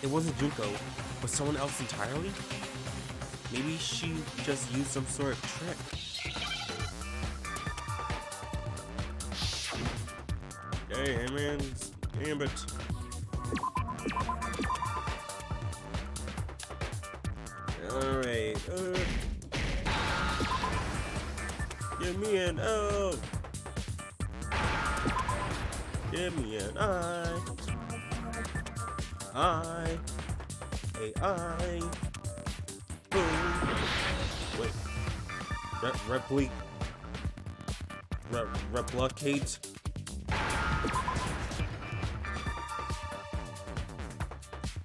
It wasn't Junko, but someone else entirely? Maybe she just used some sort of trick. Hey man, damn it. Alright, give me an O! Give me an I! I! A-I! Boom! Wait. Replicate?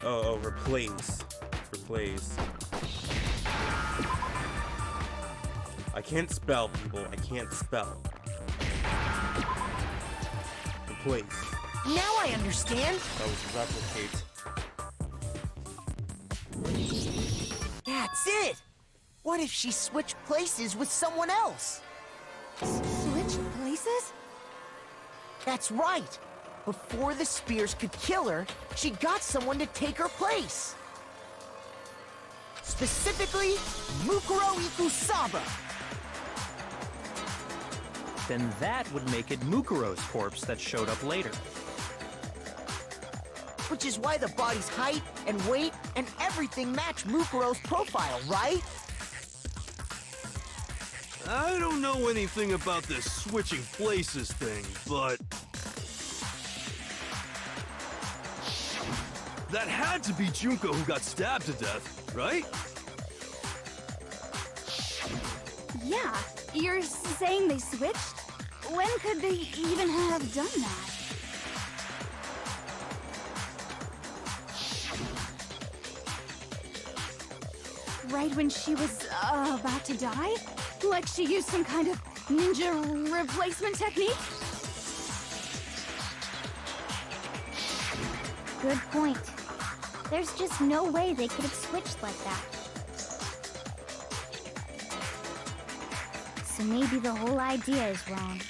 Oh, replace. Replace. I can't spell, people. I can't spell. Replace. Now I understand. That was replicate. That's it. What if she switched places with someone else? Switch places? That's right. Before the spears could kill her, she got someone to take her place. Specifically, Mukuro Ikusaba. Then that would make it Mukuro's corpse that showed up later. Which is why the body's height and weight and everything match Mukuro's profile, right? I don't know anything about this switching places thing, but... that had to be Junko who got stabbed to death, right? Yeah, you're saying they switched? When could they even have done that? Right when she was about to die? Like she used some kind of ninja replacement technique? Good point. There's just no way they could have switched like that. So maybe the whole idea is wrong.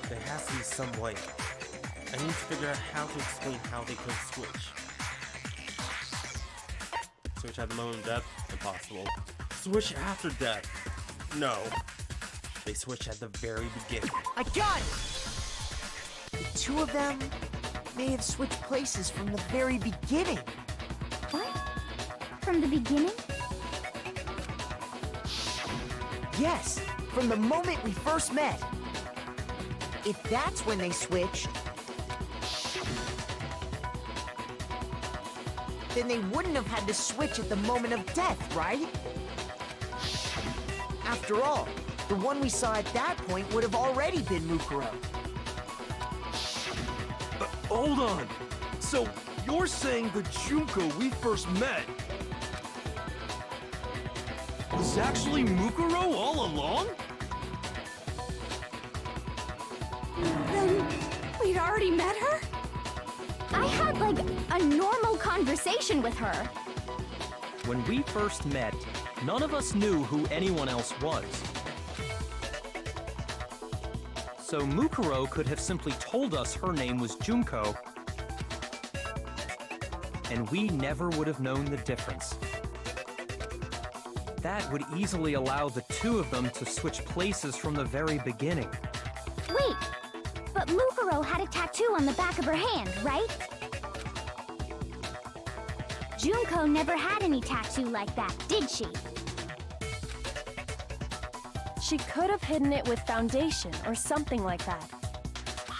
There has to be some way. I need to figure out how to explain how they could switch. Switch at the moment of death? Impossible. Switch after death? No. They switch at the very beginning. I got it! The two of them may have switched places from the very beginning. What? From the beginning? Yes, from the moment we first met. If that's when they switched, then they wouldn't have had to switch at the moment of death, right? After all, the one we saw at that point would have already been Mukuro. Hold on. So, you're saying the Junko we first met was actually Mukuro all along? Then we'd already met her? I had, like, a normal conversation with her. When we first met, none of us knew who anyone else was. So Mukuro could have simply told us her name was Junko, and we never would have known the difference. That would easily allow the two of them to switch places from the very beginning. Wait, but Mukuro had a tattoo on the back of her hand, right? Junko never had any tattoo like that, did she? She could have hidden it with foundation or something like that.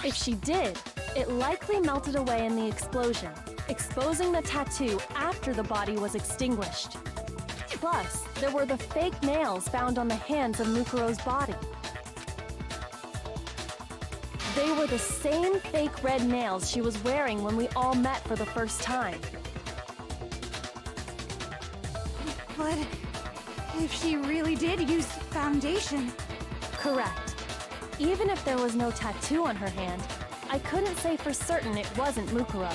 If she did, it likely melted away in the explosion, exposing the tattoo after the body was extinguished. Plus, there were the fake nails found on the hands of Mukuro's body. They were the same fake red nails she was wearing when we all met for the first time. But if she really did use foundation... Correct. Even if there was no tattoo on her hand, I couldn't say for certain it wasn't Mukuro.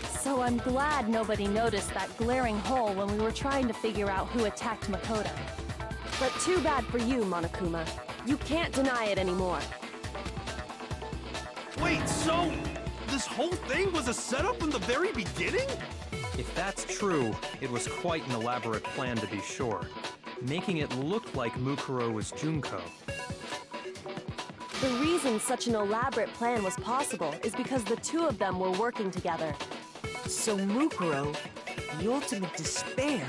So I'm glad nobody noticed that glaring hole when we were trying to figure out who attacked Makoto. But too bad for you, Monokuma. You can't deny it anymore. Wait, so this whole thing was a setup from the very beginning? If that's true, it was quite an elaborate plan to be sure, making it look like Mukuro was Junko. The reason such an elaborate plan was possible is because the two of them were working together. So Mukuro, the ultimate despair,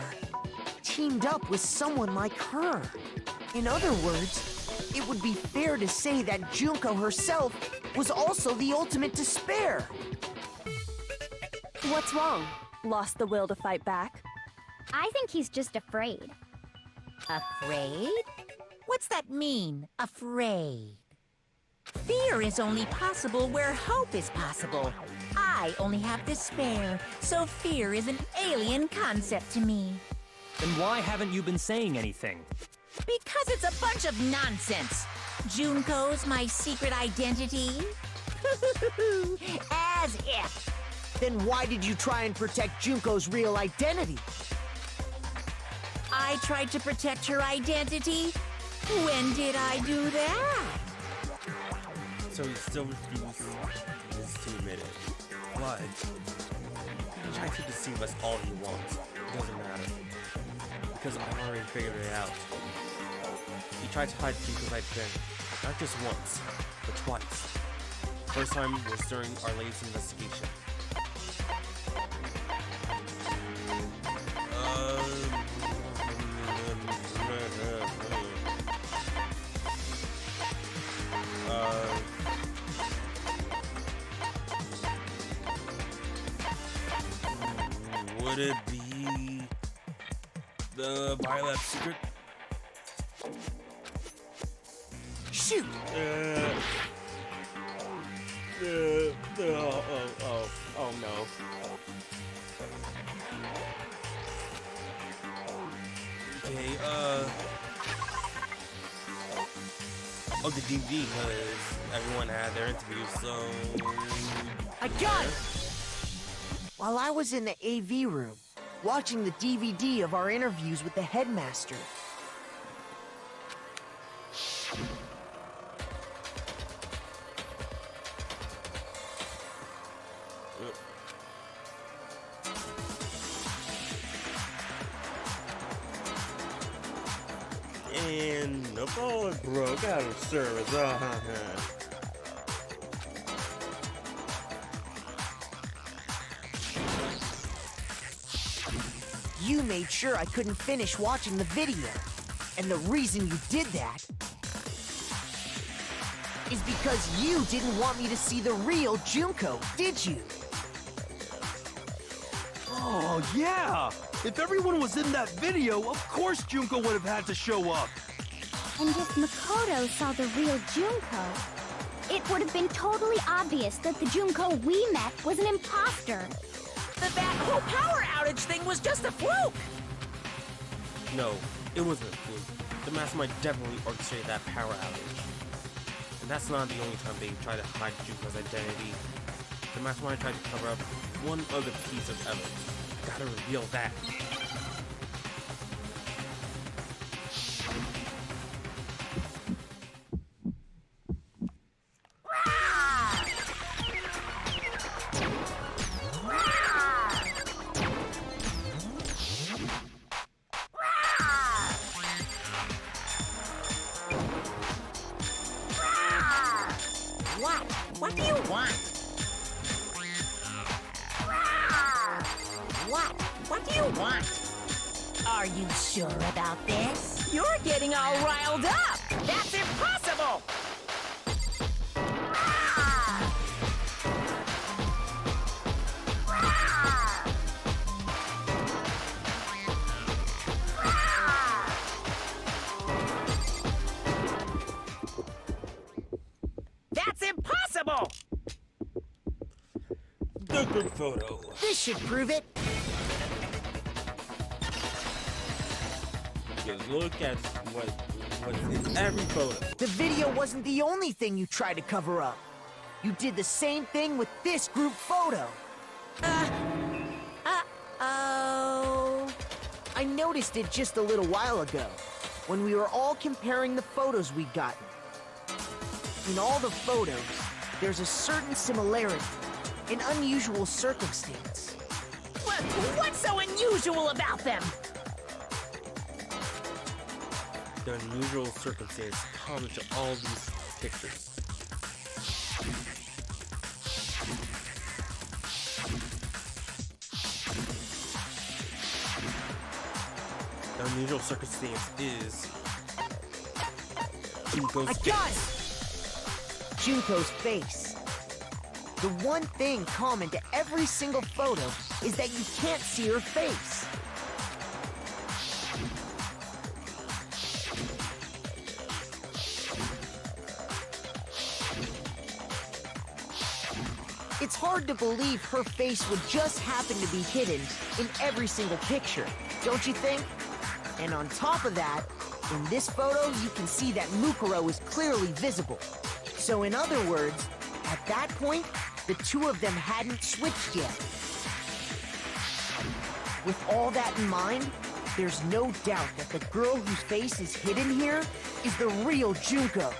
teamed up with someone like her. In other words, it would be fair to say that Junko herself was also the ultimate despair. What's wrong? Lost the will to fight back? I think he's just afraid. Afraid? What's that mean, afraid? Fear is only possible where hope is possible. I only have despair, so fear is an alien concept to me. Then why haven't you been saying anything? Because it's a bunch of nonsense. Junko's my secret identity? As if. Then why did you try and protect Junko's real identity? I tried to protect her identity? When did I do that? So he still refuses to admit it. But he tries to deceive us all he wants. It doesn't matter. Because I already figured it out. He tried to hide Junko's identity. Not just once, but twice. First time was during our latest investigation. Would it be the Biolab secret? Shoot! Oh no. Okay, oh, the DVD, because everyone had their interviews, so... I got it! While I was in the AV room, watching the DVD of our interviews with the headmaster, and the phone broke out of service. you made sure I couldn't finish watching the video. And the reason you did that is because you didn't want me to see the real Junko, did you? Oh, yeah! If everyone was in that video, of course Junko would have had to show up. And if Makoto saw the real Junko, it would have been totally obvious that the Junko we met was an imposter. That whole power outage thing was just a fluke! No, it wasn't a fluke. The mastermind definitely orchestrated that power outage. And that's not the only time they tried to hide Junko's identity. The mastermind tried to cover up one other piece of evidence. Gotta reveal that. What do you want? What do you want? Are you sure about this? You're getting all riled up! That's impossible! That's impossible! The group photo. This should prove it. Just look at what's in every photo. The video wasn't the only thing you tried to cover up. You did the same thing with this group photo. Oh. I noticed it just a little while ago, when we were all comparing the photos we'd gotten. In all the photos, there's a certain similarity, an unusual circumstance. What's so unusual about them? The unusual circumstance common to all these pictures. The unusual circumstance is Junko's I got face. it! Junko's face. The one thing common to every single photo is that you can't see her face. It's hard to believe her face would just happen to be hidden in every single picture, don't you think? And on top of that, in this photo, you can see that Mukuro is clearly visible. So in other words, at that point, the two of them hadn't switched yet. With all that in mind, there's no doubt that the girl whose face is hidden here is the real Junko.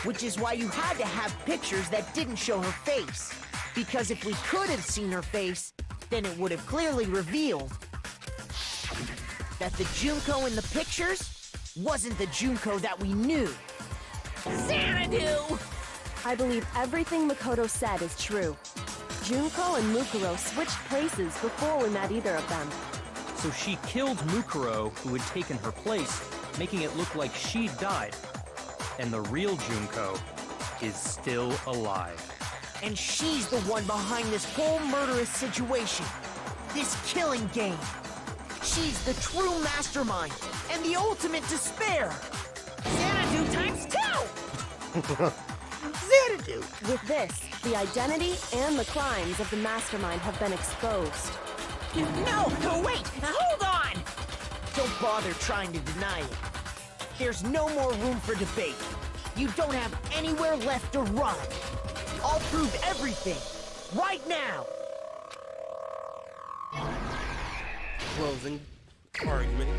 Which is why you had to have pictures that didn't show her face. Because if we could have seen her face, then it would have clearly revealed that the Junko in the pictures wasn't the Junko that we knew. Xanadu! I believe everything Makoto said is true. Junko and Mukuro switched places before we met either of them. So she killed Mukuro, who had taken her place, making it look like she'd died. And the real Junko is still alive. And she's the one behind this whole murderous situation. This killing game. She's the true mastermind and the ultimate despair. Xanadu times 2! Xanadu! With this, the identity and the crimes of the mastermind have been exposed. No, wait! Hold on! Don't bother trying to deny it. There's no more room for debate. You don't have anywhere left to run. I'll prove everything, right now! Closing argument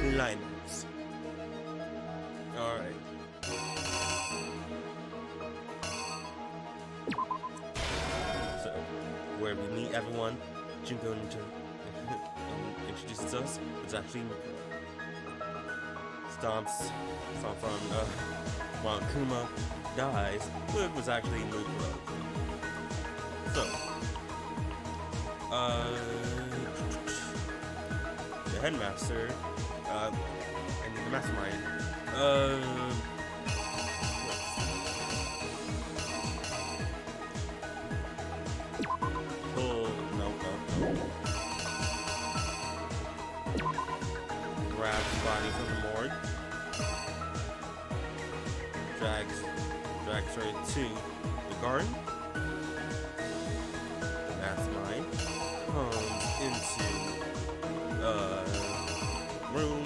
climax. Alright. So, where we meet everyone, Junko introduces us. It's actually Stomps on while Kuma dies, it was actually Mukuro. So, the headmaster, and the mastermind, no. Grabs the body from the morgue. Drags her to the garden. The mastermind comes into room.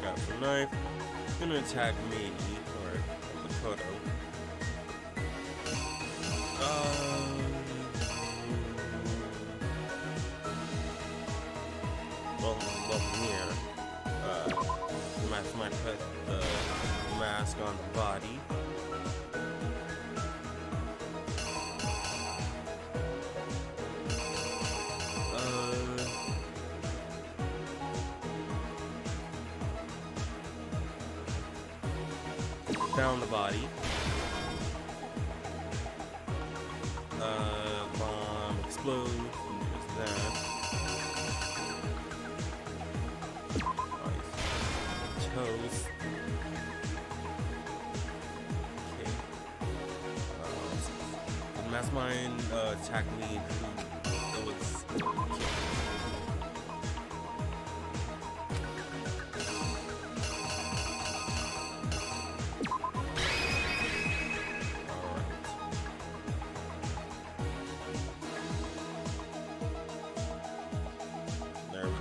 Got a knife. Gonna attack me or Makoto. Well, here, the mastermind put the mask on the body. Found the body. Bomb explodes. There's that. Nice. Toes. Okay. The mastermind attacked me. It was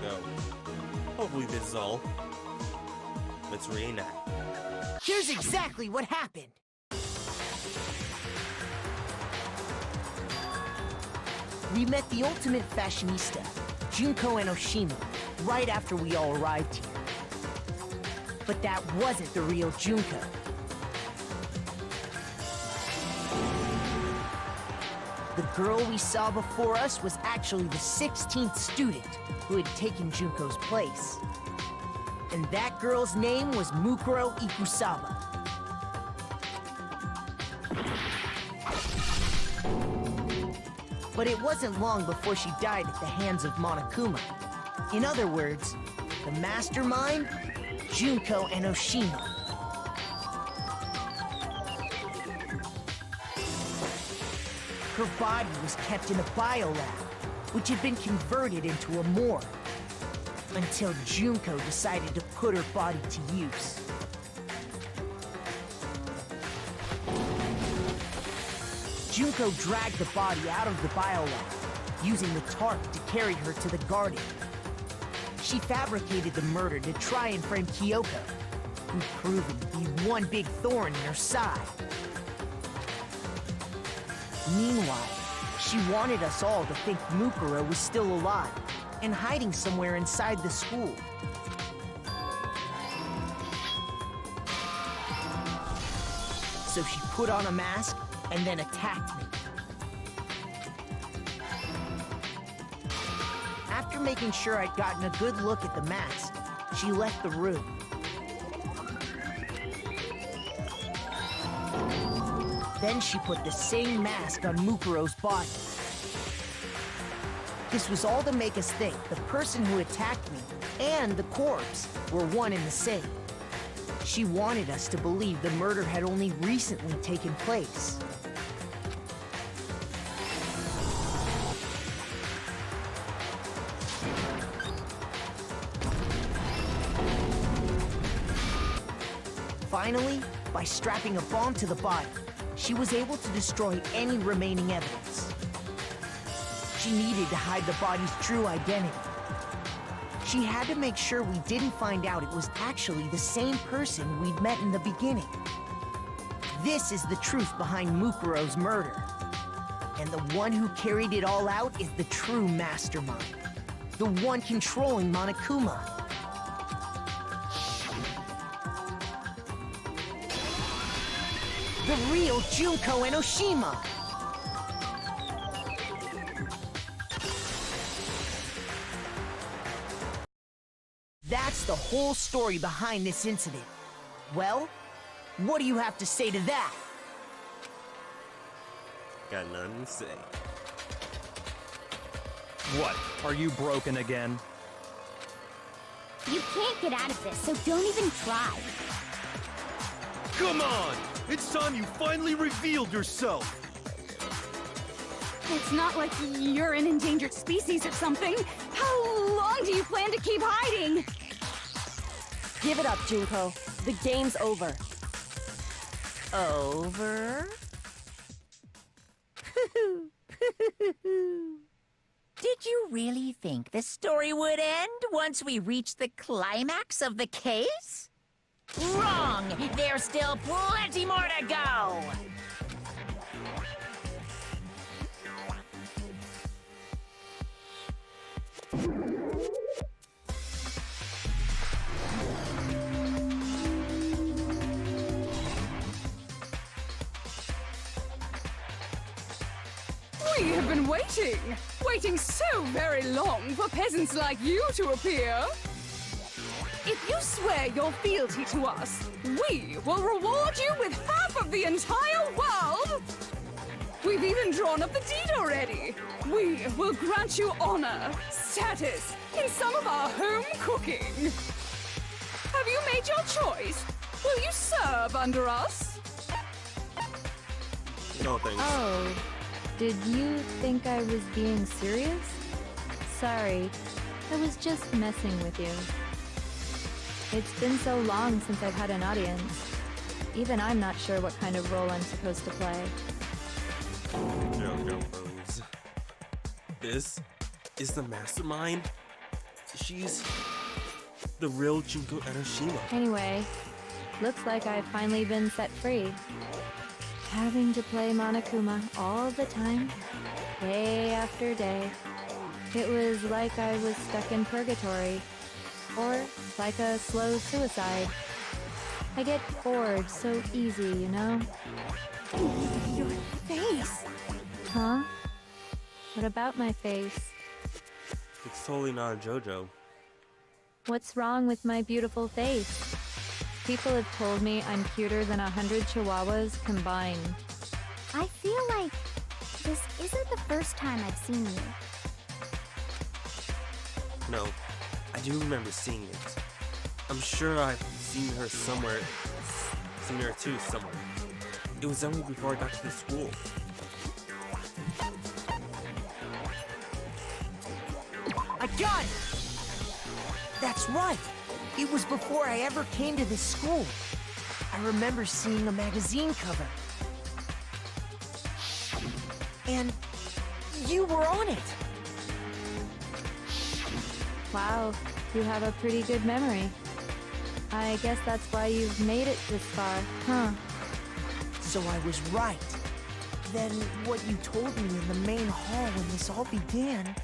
killed. Hopefully this is all. Let's reenact. Here's exactly what happened. We met the ultimate fashionista, Junko Enoshima, right after we all arrived here. But that wasn't the real Junko. The girl we saw before us was actually the 16th student who had taken Junko's place. And that girl's name was Mukuro Ikusaba. But it wasn't long before she died at the hands of Monokuma. In other words, the mastermind, Junko Enoshima. Her body was kept in a biolab, which had been converted into a morgue, until Junko decided to put her body to use. Junko dragged the body out of the biolab, using the tarp to carry her to the garden. She fabricated the murder to try and frame Kyoko, who'd proven to be one big thorn in her side. Meanwhile, she wanted us all to think Mukuro was still alive and hiding somewhere inside the school. So she put on a mask and then attacked me. After making sure I'd gotten a good look at the mask, she left the room. Then she put the same mask on Mukuro's body. This was all to make us think the person who attacked me and the corpse were one and the same. She wanted us to believe the murder had only recently taken place. Finally, by strapping a bomb to the body, she was able to destroy any remaining evidence. She needed to hide the body's true identity. She had to make sure we didn't find out it was actually the same person we'd met in the beginning. This is the truth behind Mukuro's murder. And the one who carried it all out is the true mastermind. The one controlling Monokuma. The real Junko Enoshima! That's the whole story behind this incident. Well, what do you have to say to that? Got nothing to say. What? Are you broken again? You can't get out of this, so don't even try. Come on! It's time you finally revealed yourself! It's not like you're an endangered species or something. How long do you plan to keep hiding? Give it up, Junko. The game's over. Over? Did you really think the story would end once we reached the climax of the case? Wrong! There's still plenty more to go! We have been waiting so very long for peasants like you to appear. If you swear your fealty to us, we will reward you with half of the entire world! We've even drawn up the deed already. We will grant you honor, status, in some of our home cooking. Have you made your choice? Will you serve under us? No thanks. Oh, did you think I was being serious? Sorry, I was just messing with you. It's been so long since I've had an audience. Even I'm not sure what kind of role I'm supposed to play. Joke, bros. This is the mastermind. She's the real Junko Enoshima. Anyway, looks like I've finally been set free. Having to play Monokuma all the time, day after day. It was like I was stuck in purgatory, or like a slow suicide. I get bored so easy, you know? Your face! Huh? What about my face? It's totally not a JoJo. What's wrong with my beautiful face? People have told me I'm cuter than 100 chihuahuas combined. I feel like this isn't the first time I've seen you. No, I do remember seeing it. I'm sure I've seen her somewhere. Seen her too somewhere. It was only before I got to the school. I got it! That's right! It was before I ever came to this school. I remember seeing a magazine cover. And you were on it! Wow, you have a pretty good memory. I guess that's why you've made it this far, huh? So I was right. Then what you told me in the main hall when this all began...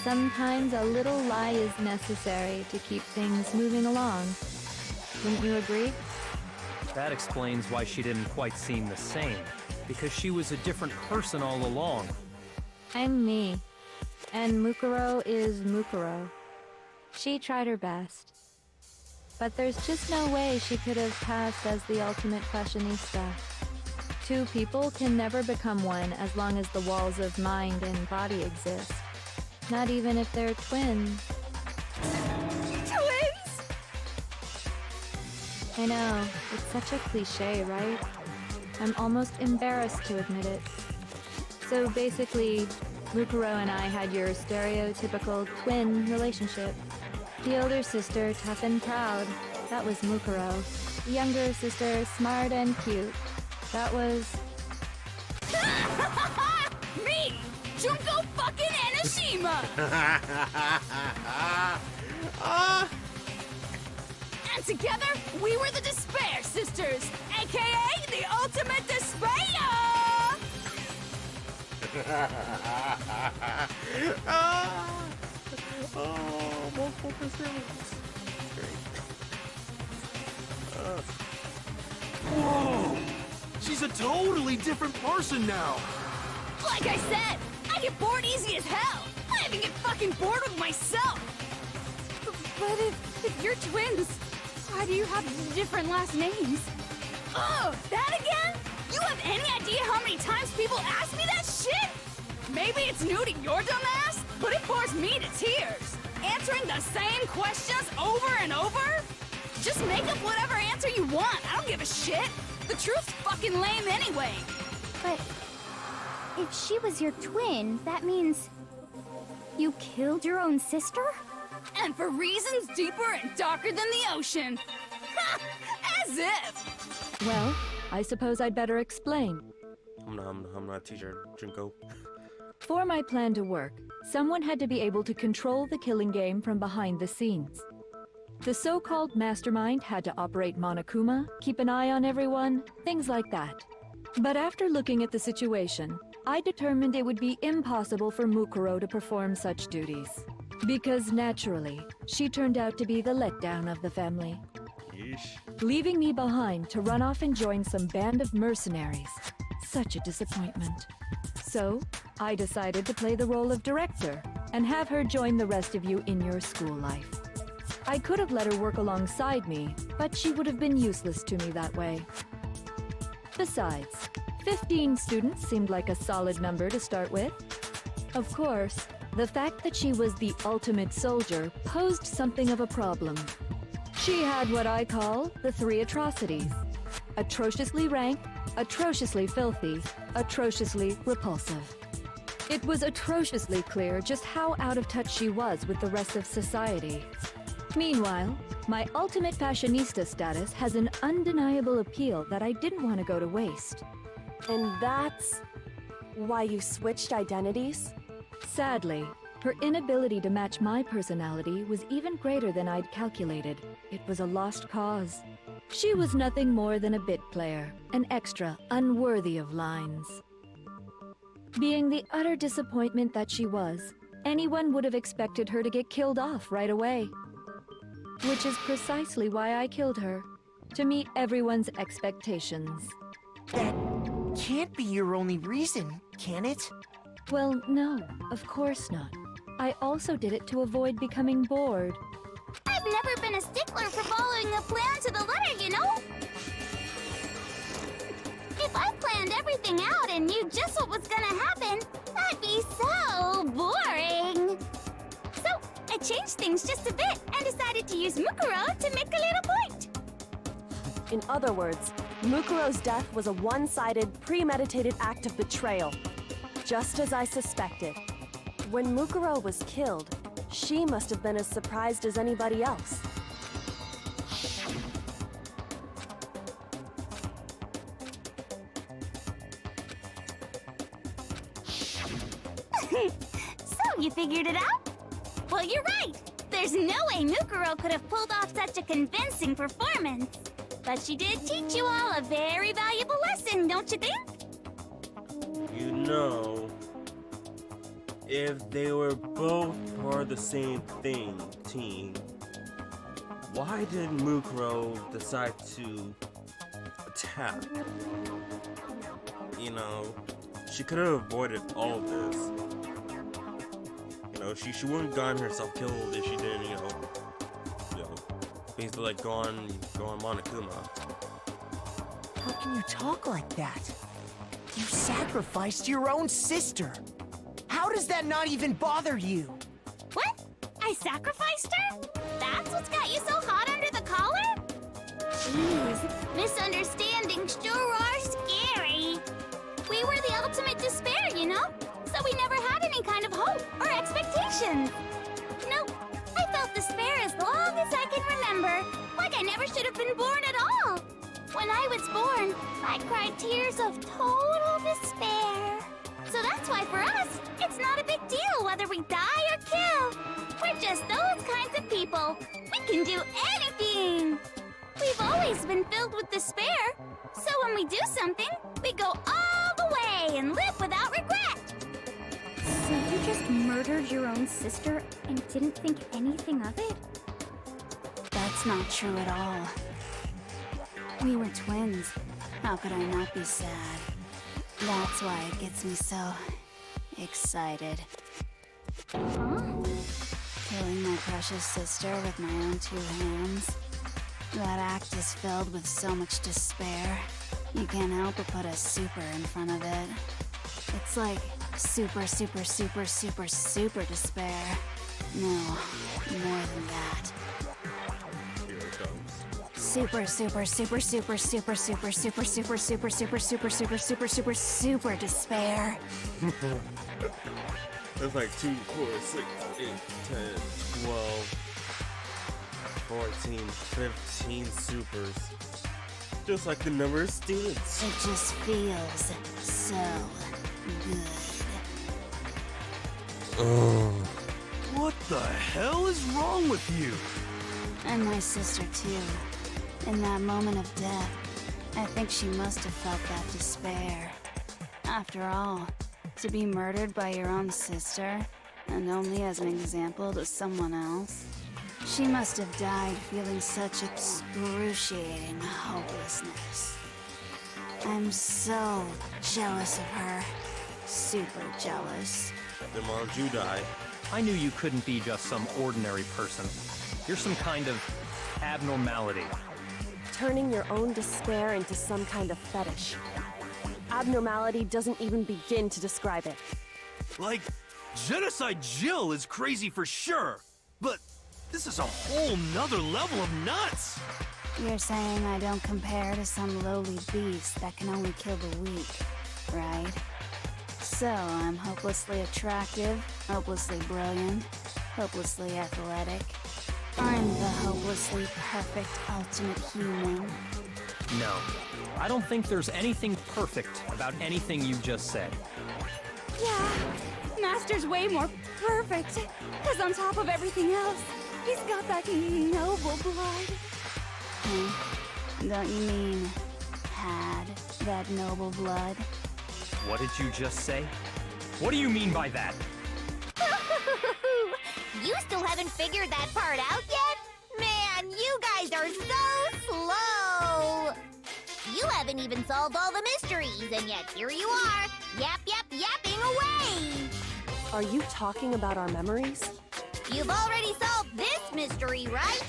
Sometimes a little lie is necessary to keep things moving along. Wouldn't you agree? That explains why she didn't quite seem the same, because she was a different person all along. I'm me. And Mukuro is Mukuro. She tried her best. But there's just no way she could have passed as the ultimate fashionista. Two people can never become one as long as the walls of mind and body exist. Not even if they're twins. Twins? I know, it's such a cliche, right? I'm almost embarrassed to admit it. So basically, Mukuro and I had your stereotypical twin relationship. The older sister, tough and proud. That was Mukuro. The younger sister, smart and cute. That was... Me! Junko fucking Enoshima! And together, we were the Despair Sisters, aka the Ultimate Despair! Multiple personalities. Whoa! She's a totally different person now! Like I said, I get bored easy as hell. I even get fucking bored with myself. But if you're twins, why do you have different last names? Oh, that again? You have any idea how many times people ask me that shit? Maybe it's new to your dumb ass, but it bores me to tears. Answering the same questions over and over? Just make up whatever answer you want. I don't give a shit. The truth's fucking lame anyway. But if she was your twin, that means you killed your own sister? And for reasons deeper and darker than the ocean. Ha! As if! Well, I suppose I'd better explain. I'm not a teacher, Junko. For my plan to work, someone had to be able to control the killing game from behind the scenes. The so-called mastermind had to operate Monokuma, keep an eye on everyone, things like that. But after looking at the situation, I determined it would be impossible for Mukuro to perform such duties. Because naturally, she turned out to be the letdown of the family. Yeesh. Leaving me behind to run off and join some band of mercenaries. Such a disappointment. So, I decided to play the role of director and have her join the rest of you in your school life. I could have let her work alongside me, but she would have been useless to me that way. Besides, 15 students seemed like a solid number to start with. Of course, the fact that she was the ultimate soldier posed something of a problem. She had what I call the three atrocities. Atrociously rank, atrociously filthy, atrociously repulsive. It was atrociously clear just how out of touch she was with the rest of society. Meanwhile, my ultimate fashionista status has an undeniable appeal that I didn't want to go to waste. And that's Why you switched identities? Sadly, her inability to match my personality was even greater than I'd calculated. It was a lost cause. She was nothing more than a bit player, an extra unworthy of lines. Being the utter disappointment that she was, anyone would have expected her to get killed off right away. Which is precisely why I killed her, to meet everyone's expectations. That can't be your only reason, can it? Well, no, of course not. I also did it to avoid becoming bored. I've never been a stickler for following a plan to the letter, you know? If I planned everything out and knew just what was gonna happen, that'd be so boring. So, I changed things just a bit and decided to use Mukuro to make a little point. In other words, Mukuro's death was a one-sided, premeditated act of betrayal. Just as I suspected. When Mukuro was killed, she must have been as surprised as anybody else. So, you figured it out? Well, you're right. There's no way Mukuro could have pulled off such a convincing performance. But she did teach you all a very valuable lesson, don't you think? You know, if they were both part of the same team, why did Mukuro decide to attack? You know, she could have avoided all of this. You know, she wouldn't have gotten herself killed if she didn't, you know, basically like go on Monokuma. How can you talk like that? You sacrificed your own sister. How does that not even bother you? What? I sacrificed her? That's what's got you so hot under the collar? Jeez, misunderstandings sure are scary. We were the ultimate despair, you know? So we never had any kind of hope or expectation. Nope, I felt despair as long as I can remember. Like I never should have been born at all. When I was born, I cried tears of total despair. So that's why for us, it's not a big deal whether we die or kill. We're just those kinds of people. We can do anything. We've always been filled with despair. So when we do something, we go all the way and live without regret. So you just murdered your own sister and didn't think anything of it? That's not true at all. We were twins. How could I not be sad? That's why it gets me so excited. Huh? Killing my precious sister with my own two hands. That act is filled with so much despair. You can't help but put a super in front of it. It's like super, super, super, super, super despair. No, more than that. Here it comes. Super, super, super, super, super, super, super, super, super, super, super, super, super, super, super despair. That's like 2, 4, 6, 8, 10, 12, 14, 15 supers. Just like the number of students. It just feels so good. What the hell is wrong with you? And my sister too. In that moment of death, I think she must have felt that despair. After all, to be murdered by your own sister, and only as an example to someone else, she must have died feeling such excruciating hopelessness. I'm so jealous of her. Super jealous. Then why don't you die? I knew you couldn't be just some ordinary person. You're some kind of abnormality. Turning your own despair into some kind of fetish. Abnormality doesn't even begin to describe it. Like, Genocide Jill is crazy for sure, but this is a whole nother level of nuts! You're saying I don't compare to some lowly beast that can only kill the weak, right? So I'm hopelessly attractive, hopelessly brilliant, hopelessly athletic. I'm the hopelessly perfect ultimate human. No, I don't think there's anything perfect about anything you just said. Yeah, Master's way more perfect. Because on top of everything else, he's got that noble blood. Don't you mean had that noble blood? What did you just say? What do you mean by that? You still haven't figured that part out yet? Man, you guys are so slow! You haven't even solved all the mysteries, and yet here you are, yapping away! Are you talking about our memories? You've already solved this mystery, right?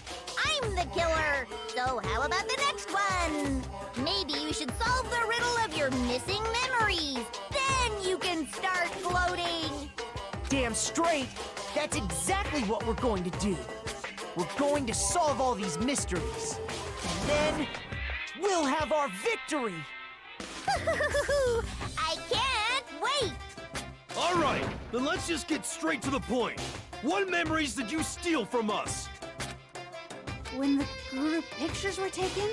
I'm the killer! So how about the next one? Maybe you should solve the riddle of your missing memories. Then you can start floating! Damn straight! That's exactly what we're going to do. We're going to solve all these mysteries. And then, we'll have our victory! I can't wait! All right, then let's just get straight to the point. What memories did you steal from us? When the group pictures were taken,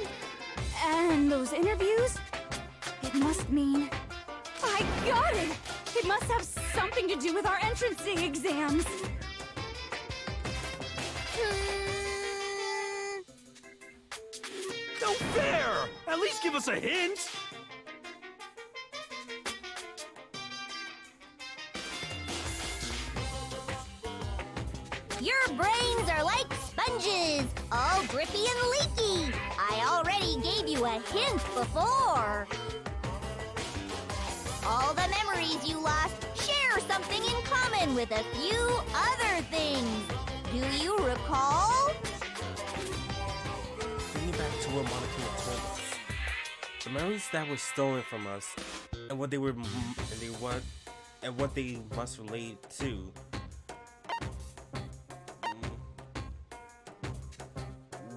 and those interviews, it must mean... I got it! It must have something to do with our entrancing exams. No fair! At least give us a hint! Your brains are like sponges, all drippy and leaky. I already gave you a hint before. All the memories you lost share something in common with a few other things. Do you recall? Thinking back to what Monica told us, the memories that were stolen from us, and what they must relate to.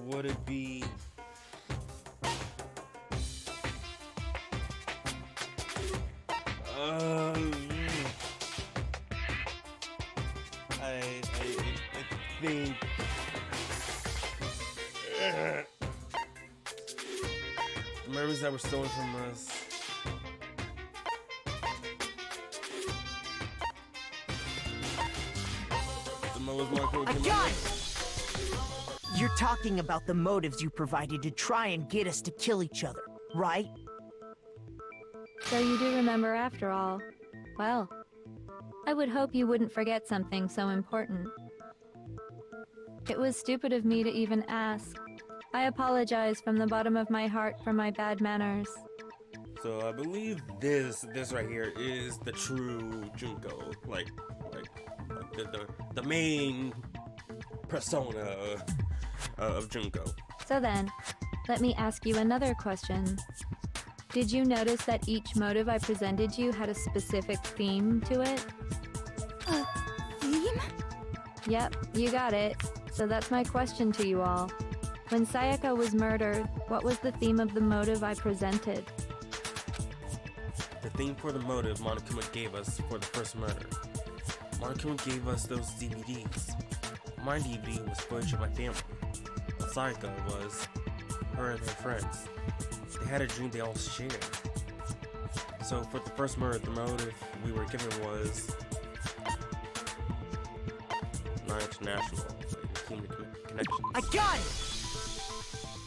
Would it be? I think. The memories that were stolen from us. The motives Marco I got it! You're talking about the motives you provided to try and get us to kill each other, right? So you do remember after all. Well, I would hope you wouldn't forget something so important. It was stupid of me to even ask. I apologize from the bottom of my heart for my bad manners. So I believe this right here is the true Junko, like the main persona of Junko. So then, let me ask you another question. Did you notice that each motive I presented you had a specific theme to it? Theme? Yep, you got it. So that's my question to you all. When Sayaka was murdered, what was the theme of the motive I presented? The theme for the motive Monokuma gave us for the first murder. Monokuma gave us those DVDs. My DVD was footage of my family. Sayaka was her and her friends. They had a dream they all shared. So for the first murder, the motive we were given was not international, like human connections. I got it!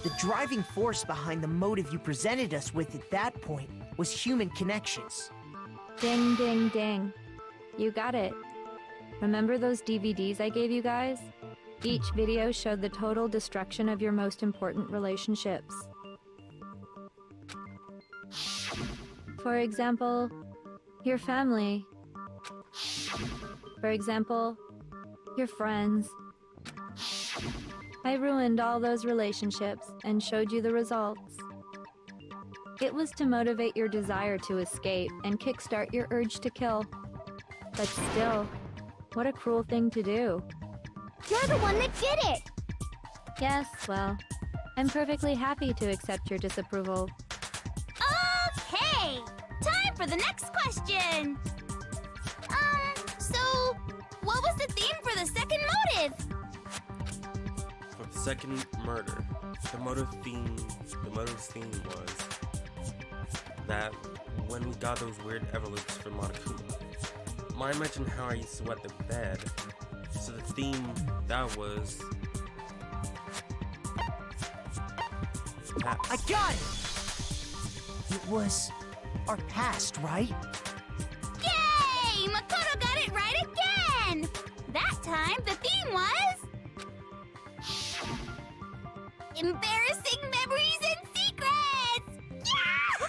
The driving force behind the motive you presented us with at that point was human connections. Ding, ding, ding. You got it. Remember those DVDs I gave you guys? Each video showed the total destruction of your most important relationships. For example, your family. For example, your friends. I ruined all those relationships and showed you the results. It was to motivate your desire to escape and kickstart your urge to kill. But still, what a cruel thing to do. You're the one that did it! Yes, well, I'm perfectly happy to accept your disapproval. Okay! Time for the next question! So, what was the theme for the second motive? For the second murder, the motive's theme was that when we got those weird everloops from Monokuma. I mentioned how I used to wet the bed, so the theme that was past. I got it! It was our past, right? Yay! Makoto got it right again! That time, the theme was... embarrassing memories and secrets! Yeah!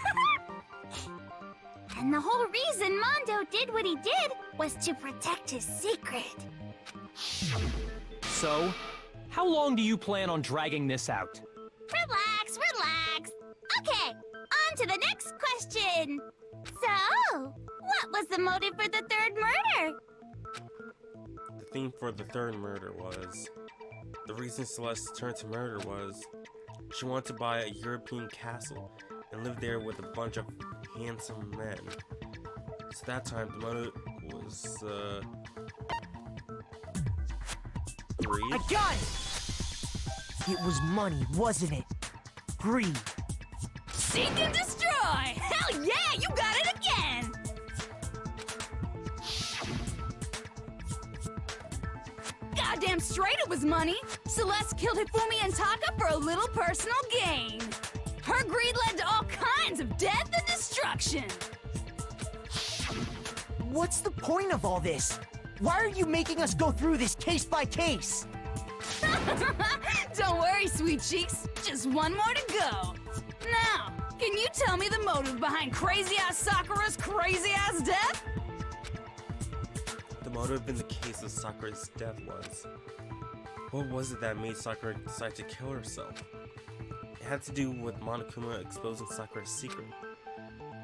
And the whole reason Mondo did what he did was to protect his secret. So, how long do you plan on dragging this out? Relax, relax. Okay, on to the next question. So, what was the motive for the third murder? The theme for the third murder was... the reason Celeste turned to murder was... she wanted to buy a European castle and live there with a bunch of handsome men. So that time the motive was, greed? I got it! It was money, wasn't it? Greed. Seek and destroy! Hell yeah, you got it again! Goddamn straight it was money! Celeste killed Hifumi and Taka for a little personal gain. Her greed led to all kinds of death and destruction. What's the point of all this? Why are you making us go through this case by case? Don't worry, sweet cheeks. Just one more to go. Now, can you tell me the motive behind crazy-ass Sakura's crazy-ass death? The motive in the case of Sakura's death was... what was it that made Sakura decide to kill herself? It had to do with Monokuma exposing Sakura's secret.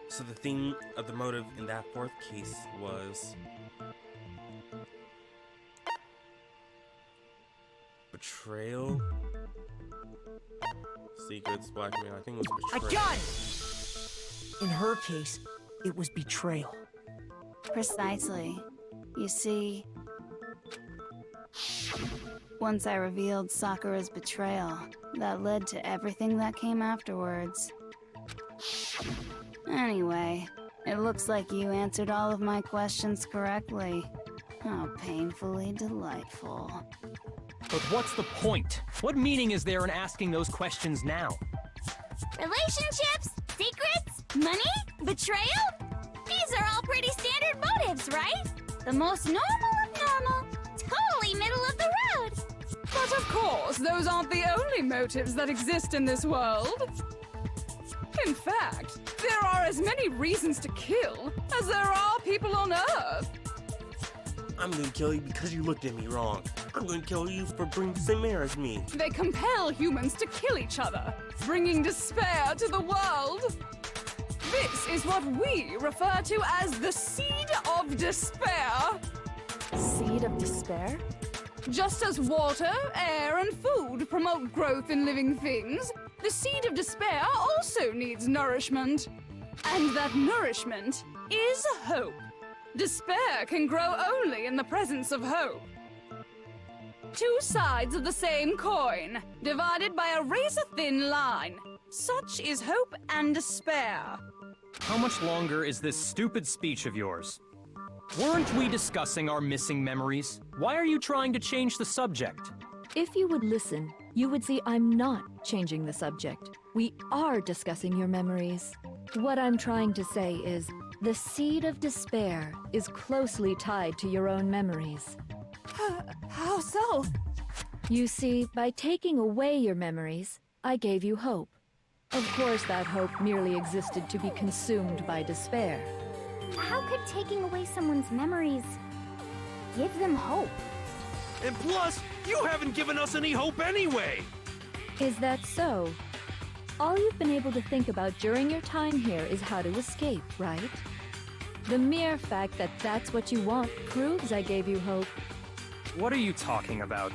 So the theme of the motive in that fourth case was... betrayal? Secrets, blackmail, I think it was I betrayal. got it! In her case, it was betrayal. Precisely. You see, once I revealed Sakura's betrayal, that led to everything that came afterwards. Anyway, it looks like you answered all of my questions correctly. How painfully delightful. But what's the point? What meaning is there in asking those questions now? Relationships? Secrets? Money? Betrayal? These are all pretty standard motives, right? The most normal of normal. Totally middle of the road. But of course, those aren't the only motives that exist in this world. In fact, there are as many reasons to kill as there are people on Earth. I'm gonna kill you because you looked at me wrong. I'm gonna kill you for bringing the same air as me. They compel humans to kill each other, bringing despair to the world. This is what we refer to as the seed of despair. Seed of despair? Just as water, air, and food promote growth in living things, the seed of despair also needs nourishment. And that nourishment is hope. Despair can grow only in the presence of hope. Two sides of the same coin, divided by a razor-thin line. Such is hope and despair. How much longer is this stupid speech of yours? Weren't we discussing our missing memories? Why are you trying to change the subject? If you would listen, you would see I'm not changing the subject. We are discussing your memories. What I'm trying to say is, the seed of despair is closely tied to your own memories. How so? You see, by taking away your memories, I gave you hope. Of course, that hope merely existed to be consumed by despair. How could taking away someone's memories give them hope? And plus, you haven't given us any hope anyway! Is that so? All you've been able to think about during your time here is how to escape, right? The mere fact that that's what you want proves I gave you hope. What are you talking about?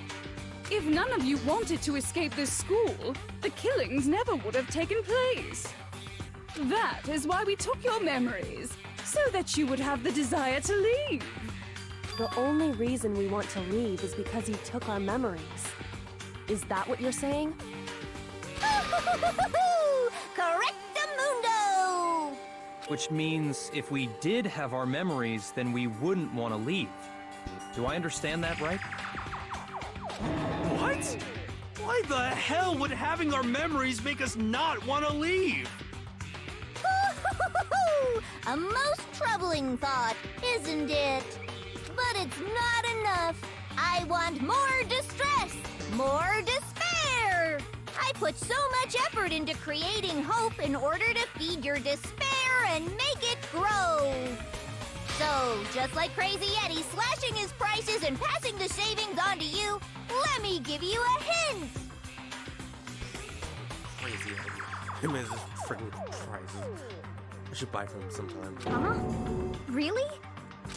If none of you wanted to escape this school, the killings never would have taken place. That is why we took your memories, so that you would have the desire to leave. The only reason we want to leave is because you took our memories. Is that what you're saying? Correctamundo! Which means if we did have our memories, then we wouldn't want to leave. Do I understand that right? What? Why the hell would having our memories make us not want to leave? A most troubling thought, isn't it? But it's not enough. I want more distress, more despair. I put so much effort into creating hope in order to feed your despair and make it grow. So, just like Crazy Eddie slashing his prices and passing the savings on to you, let me give you a hint. Crazy Eddie. Him and his freaking prices. I should buy from him sometime. Huh? Really?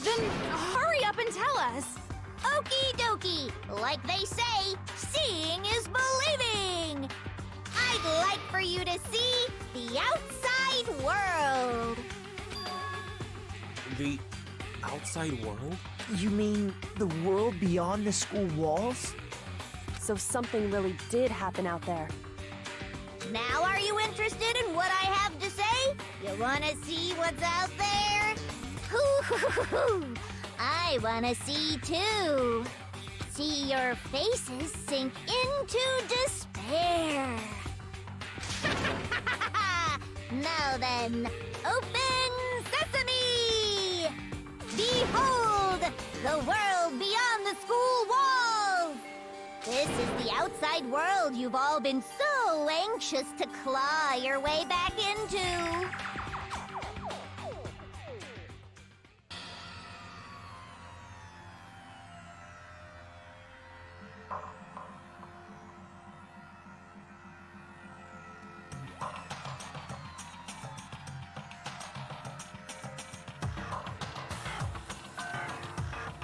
Then hurry up and tell us. Okie dokie. Like they say, seeing is believing. I'd like for you to see the outside world. The outside world? You mean the world beyond the school walls? So something really did happen out there. Now are you interested in what I have to say? You wanna see what's out there? Hoo-hoo-hoo-hoo! I wanna see too. See your faces sink into despair. Now then, open sesame! Behold, the world beyond the school walls! This is the outside world you've all been so anxious to claw your way back into.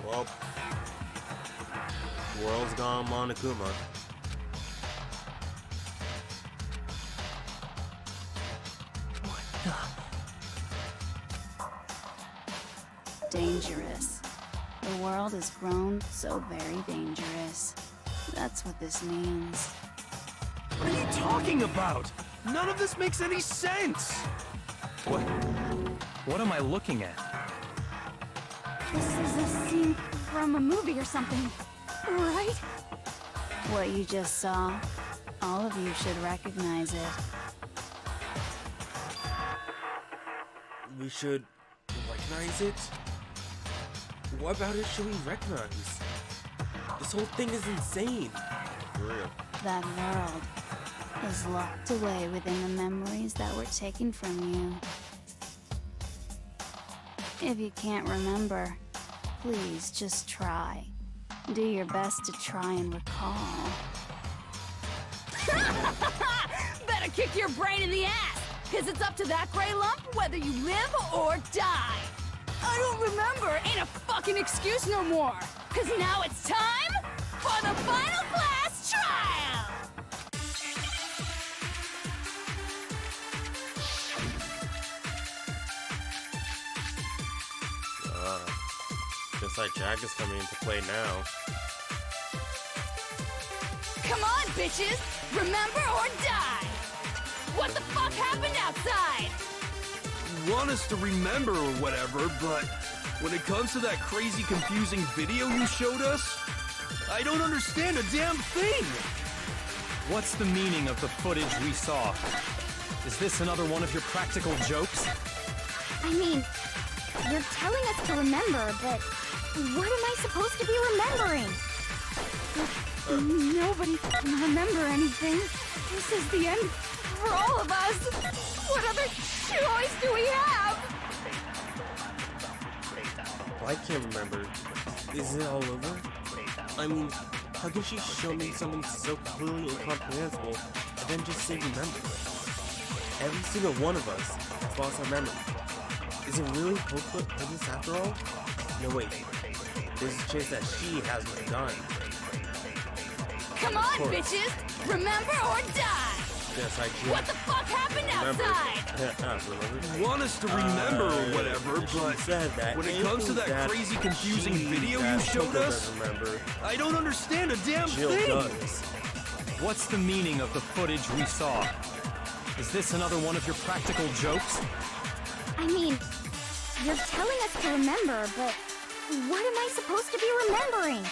Well, world's gone Monokuma. Dangerous. The world has grown so very dangerous. That's what this means. What are you talking about? None of this makes any sense! What am I looking at? This is a scene from a movie or something, right? What you just saw, all of you should recognize it. We should recognize it? What about it should we recognize? This whole thing is insane. For real. That world is locked away within the memories that were taken from you. If you can't remember, please just try. Do your best to try and recall. Better kick your brain in the ass, because it's up to that gray lump whether you live or die. I don't remember ain't a fucking excuse no more, because now it's time for the final class trial! Just like Jack is coming into play now. Come on, bitches! Remember or die! What the fuck happened outside? You want us to remember or whatever, but when it comes to that crazy confusing video you showed us, I don't understand a damn thing! What's the meaning of the footage we saw? Is this another one of your practical jokes? I mean, you're telling us to remember, but what am I supposed to be remembering? Nobody can remember anything. This is the end for all of us. What other choice do we have? Well, I can't remember. Is it all over? I mean, how can she show me something so clearly incomprehensible and then just say remember? Every single one of us has lost our memory. Is it really hopeless after all? No, wait. There's a chance that she has what done. Come on, bitches! Remember or die! Yes, I do. What the fuck happened outside? You want us to remember or whatever, but when it comes to that crazy confusing video you showed us, I don't understand a damn thing! Does. What's the meaning of the footage we saw? Is this another one of your practical jokes? I I mean, you're telling us to remember, but what am I supposed to be remembering?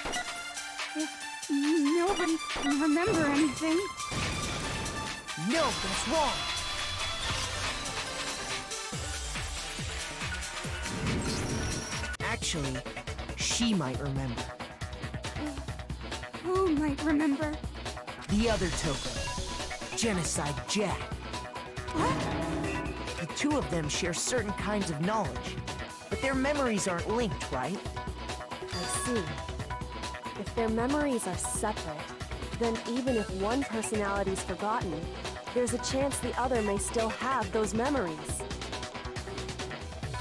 Nobody can remember anything. No, that's wrong. Actually, she might remember. Who might remember? The other Toko, Genocide Jack. The two of them share certain kinds of knowledge, but their memories aren't linked, right? I see. If their memories are separate, then even if one personality's forgotten, there's a chance the other may still have those memories.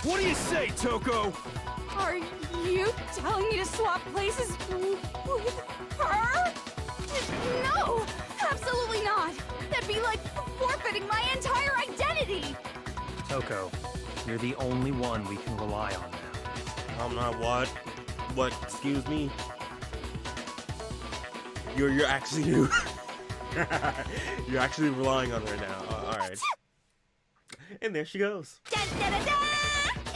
What do you say, Toko? Are you telling me to swap places with her? No! Absolutely not! That'd be like forfeiting my entire identity! Toko, you're the only one we can rely on now. I'm not what? What? Excuse me? You're actually you're actually relying on her now. All right. And there she goes. Dun, dun, dun, dun!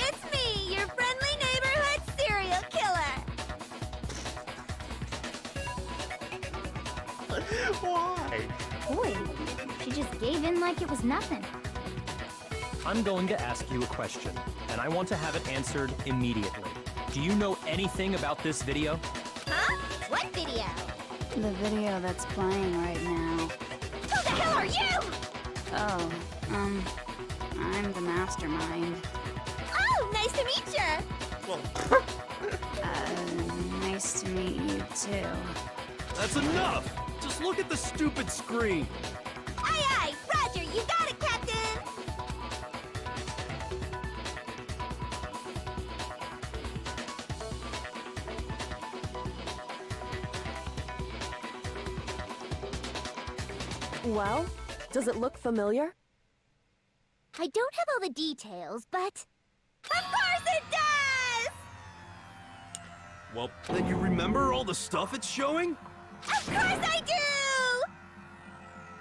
It's me, your friendly neighborhood serial killer! Why? Boy, she just gave in like it was nothing. I'm going to ask you a question, and I want to have it answered immediately. Do you know anything about this video? Huh? What video? The video that's playing right now. Who the hell are you? Oh, I'm the mastermind. Oh, nice to meet you! Well, Nice to meet you too. That's enough! Just look at the stupid screen. Aye, aye! Roger, you got it, Captain! Well, does it look familiar? I don't have all the details, but... Of course it does! well, Then you remember all the stuff it's showing? Of course I do!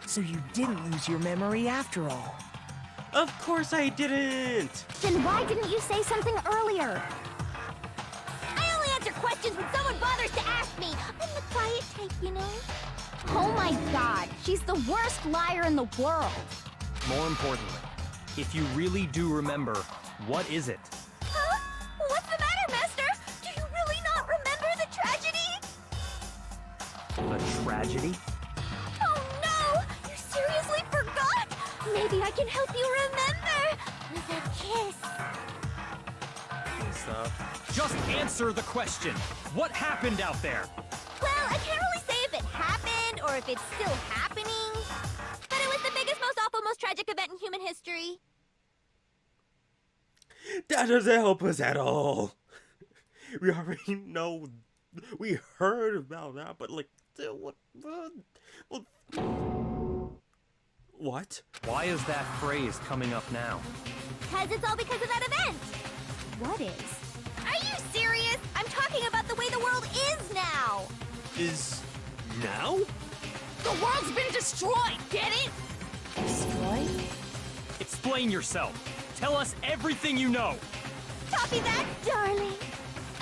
So you didn't lose your memory after all. of course I didn't. Then why didn't you say something earlier? I only answer questions when someone bothers to ask me. I'm the quiet type, you know? Oh my god, she's the worst liar in the world. More importantly, if you really do remember, what is it? Huh? What's the matter, Master? Do you really not remember the tragedy? The tragedy? Oh no! You seriously forgot? Maybe I can help you remember with a kiss. Stop. Just answer the question. What happened out there? Well, I can't really say if it happened or if it's still happening. But it was the biggest, most awful, most tragic event in human history. That doesn't help us at all. We already know. We heard about that, but like, what? What? Why is that phrase coming up now? Because it's all because of that event. What is? Are you serious? I'm talking about the way the world is now. Is now? The world's been destroyed, get it? Destroyed? Explain yourself. Tell us everything you know. Copy that, darling.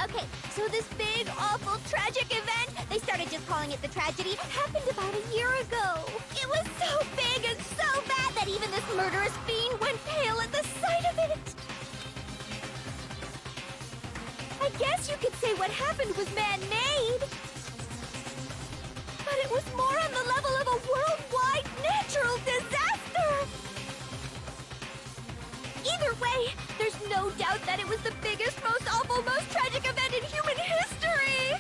Okay, so this big, awful, tragic event, they started just calling it the tragedy, happened about a year ago. It was so big and so bad that even this murderous fiend went pale at the sight of it. I guess you could say what happened was man-made. But it was more on the level of a worldwide natural disaster. Either way, there's no doubt that it was the biggest, most awful, most tragic event in human history!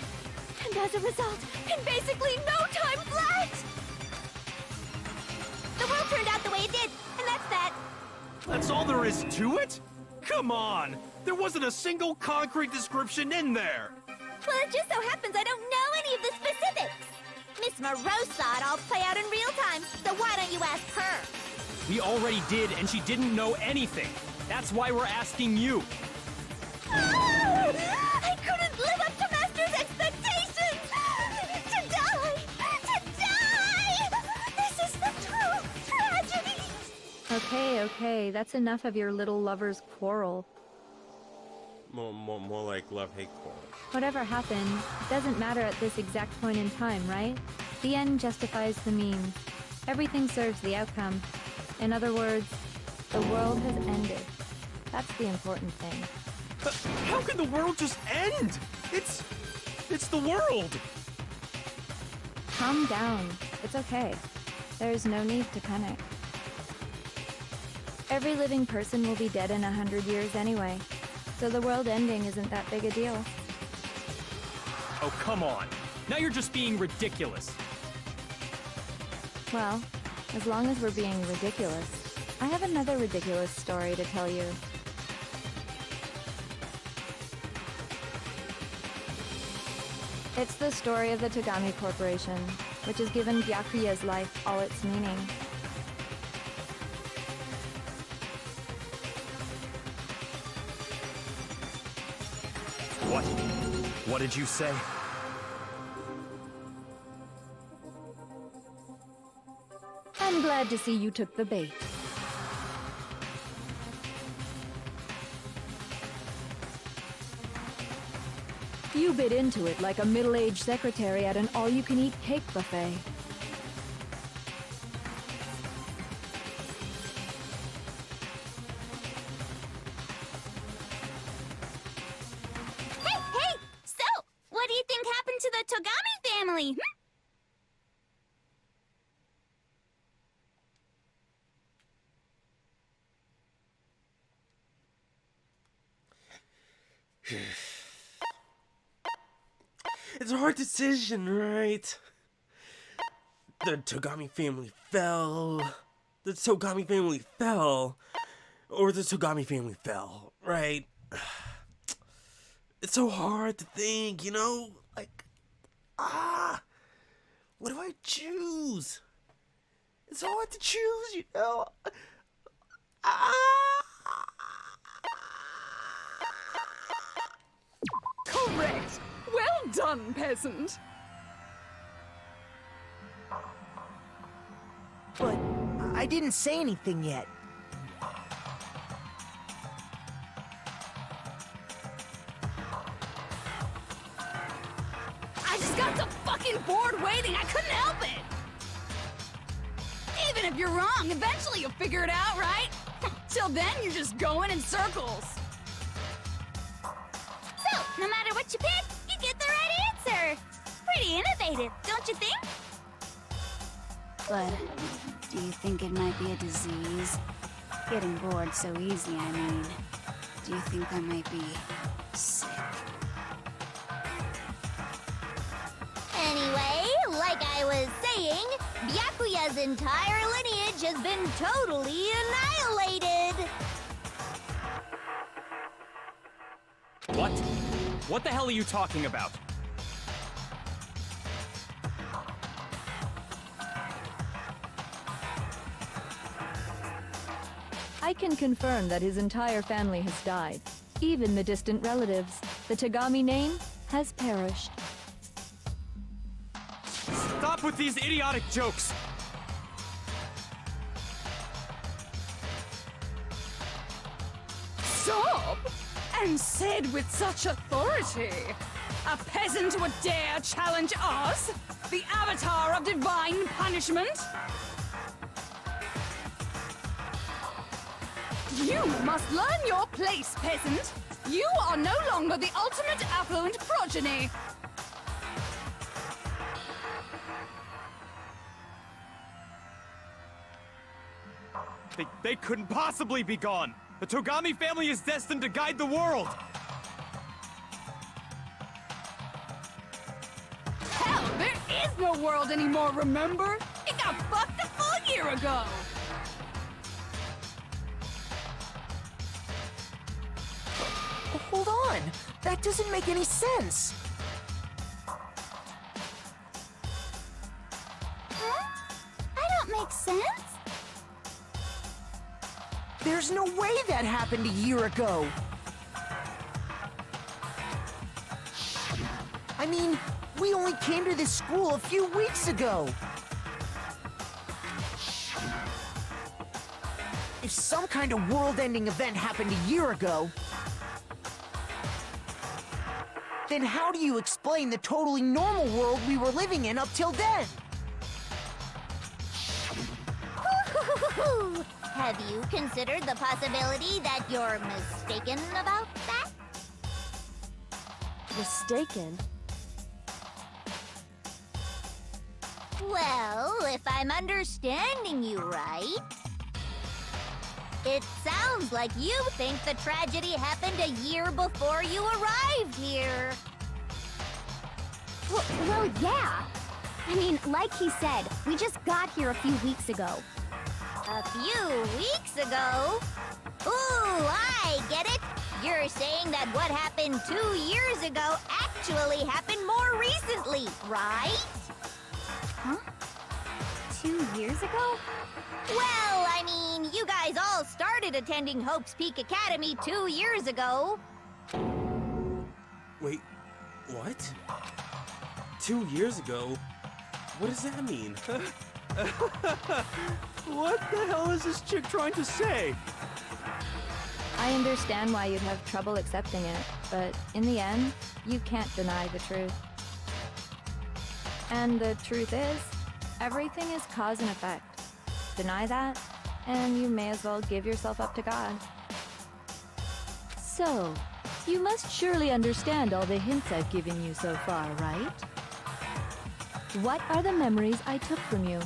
And as a result, in basically no time flat! The world turned out the way it did, and that's that. That's all there is to it? Come on! There wasn't a single concrete description in there! Well, it just so happens I don't know any of the specifics. Miss Moreau saw it all play out in real time, so why don't you ask her? We already did, and she didn't know anything. That's why we're asking you. I couldn't live up to Master's expectations! To die! To die! This is the true tragedy! Of Okay, that's enough of your little lover's quarrel. More like love-hate quarrel. Whatever happened, doesn't matter at this exact point in time, right? The end justifies the means. Everything serves the outcome. In other words, the world has ended. That's the important thing. But how can the world just end? It's the world! Calm down. It's okay. There's no need to panic. Every living person will be dead in 100 years anyway, so the world ending isn't that big a deal. Oh, come on. Now you're just being ridiculous. Well, as long as we're being ridiculous, I have another ridiculous story to tell you. It's the story of the Togami Corporation, which has given Byakuya's life all its meaning. What? What did you say? I'm glad to see you took the bait. You bit into it like a middle-aged secretary at an all-you-can-eat cake buffet. Hey! So, what do you think happened to the Togami family? It's a hard decision, right? The Togami family fell. The Togami family fell. Or the Togami family fell, right? It's so hard to think, you know? Like, what do I choose? It's so hard to choose, you know? Correct! Well done, peasant! But I didn't say anything yet. I just got so fucking bored waiting, I couldn't help it! Even if you're wrong, eventually you'll figure it out, right? Till then, you're just going in circles. So, no matter what you pick, you get the right answer. Pretty innovative, don't you think? But do you think it might be a disease? Getting bored so easy, I mean. Do you think I might be sick? Anyway, like I was saying, Byakuya's entire lineage has been totally annihilated. What? What the hell are you talking about? I can confirm that his entire family has died. Even the distant relatives. The Togami name has perished. Stop with these idiotic jokes! Stop! And said with such authority! A peasant would dare challenge us? The avatar of divine punishment? You must learn your place, peasant! You are no longer the ultimate affluent progeny! They couldn't possibly be gone! The Togami family is destined to guide the world! Hell, there is no world anymore, remember? It got fucked a full year ago! But hold on! That doesn't make any sense! Huh? I don't make sense. There's no way that happened a year ago! I mean, we only came to this school a few weeks ago! If some kind of world-ending event happened a year ago, then how do you explain the totally normal world we were living in up till then? Have you considered the possibility that you're mistaken about that? Mistaken? Well, if I'm understanding you right, it sounds like you think the tragedy happened a year before you arrived here. Well, yeah. I mean, like he said, we just got here a few weeks ago. A few weeks ago? Ooh, I get it. You're saying that what happened 2 years ago actually happened more recently, right? Huh? 2 years ago? Well, I mean, you guys all started attending Hope's Peak Academy 2 years ago. Wait, what? 2 years ago? What does that mean? What the hell is this chick trying to say? I understand why you'd have trouble accepting it, but in the end, you can't deny the truth. And the truth is, everything is cause and effect. Deny that, and you may as well give yourself up to God. So, you must surely understand all the hints I've given you so far, right? What are the memories I took from you?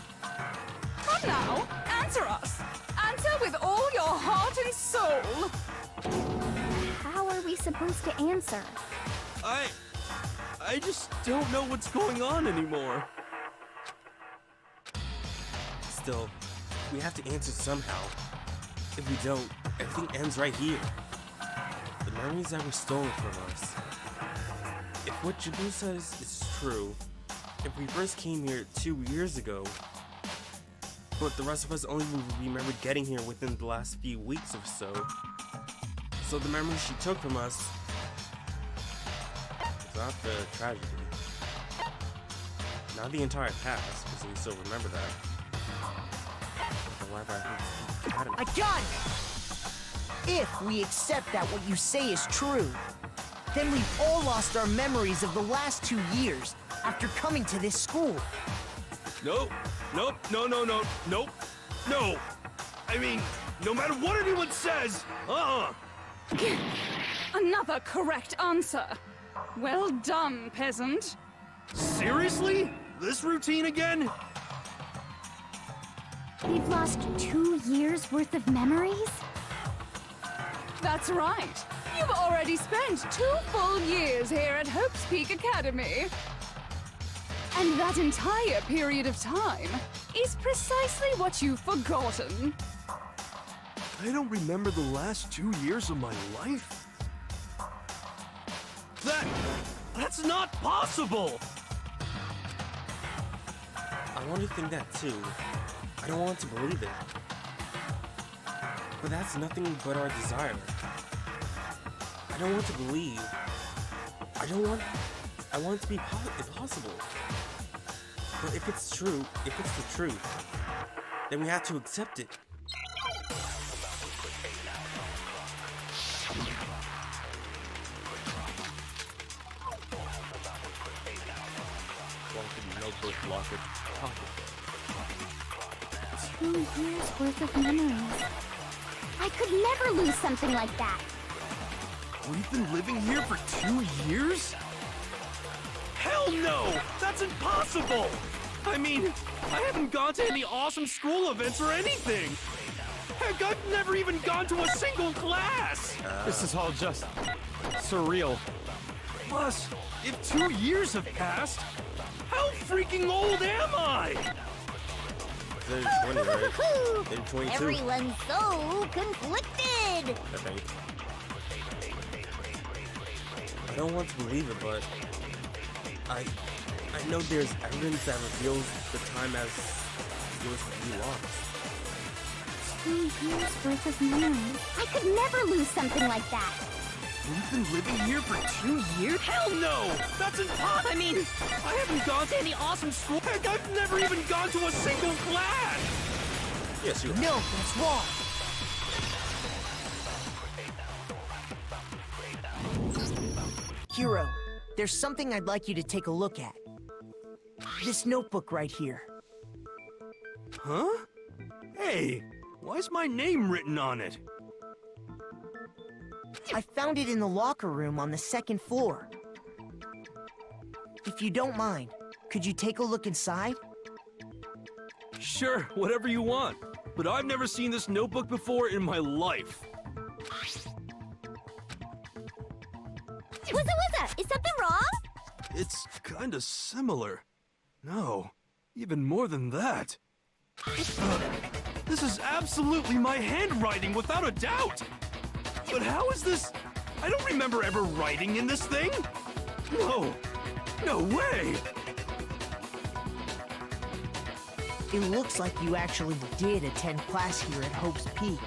Come now, answer us. Answer with all your heart and soul. How are we supposed to answer? I just don't know what's going on anymore. Still, we have to answer somehow. If we don't, everything ends right here. The memories that were stolen from us. If what Jibu says is true, if we first came here 2 years ago, but the rest of us only remembered getting here within the last few weeks or so. So the memories she took from us is not the tragedy. Not the entire past, because we still remember that. I got it! If we accept that what you say is true, then we've all lost our memories of the last 2 years after coming to this school. Nope. No. I mean, no matter what anyone says, Another correct answer. Well done, peasant. Seriously? This routine again? We've lost 2 years worth of memories? That's right. You've already spent 2 full years here at Hope's Peak Academy. And that entire period of time is precisely what you've forgotten. I don't remember the last 2 years of my life. That's not possible! I want to think that too. I don't want to believe it. But that's nothing but our desire. I don't want to believe. I want it to be impossible. But if it's true, if it's the truth, then we have to accept it. Notebook, locker, pocket. 2 years worth of memories. I could never lose something like that. We've been living here for 2 years? Hell no! That's impossible! I mean, I haven't gone to any awesome school events or anything! Heck, I've never even gone to a single class! This is all just surreal. Plus, if 2 years have passed, how freaking old am I? They're 20, right? They're 22. Everyone's so conflicted. I think. I don't want to believe it, but I know there's evidence that reveals the time as yours to be lost. 2 years worth of memories. I could never lose something like that. We've been living here for 2 years? Hell no! That's impossible! I mean, I haven't gone to any awesome school. Heck, I've never even gone to a single class! Yes, you have. No, that's wrong. Hero, there's something I'd like you to take a look at. This notebook right here. Huh? Hey, why's my name written on it? I found it in the locker room on the second floor. If you don't mind, could you take a look inside? Sure, whatever you want. But I've never seen this notebook before in my life. What's is something wrong? It's kinda similar. No, even more than that. This is absolutely my handwriting, without a doubt! But how is this? I don't remember ever writing in this thing! No! No way! It looks like you actually did attend class here at Hope's Peak.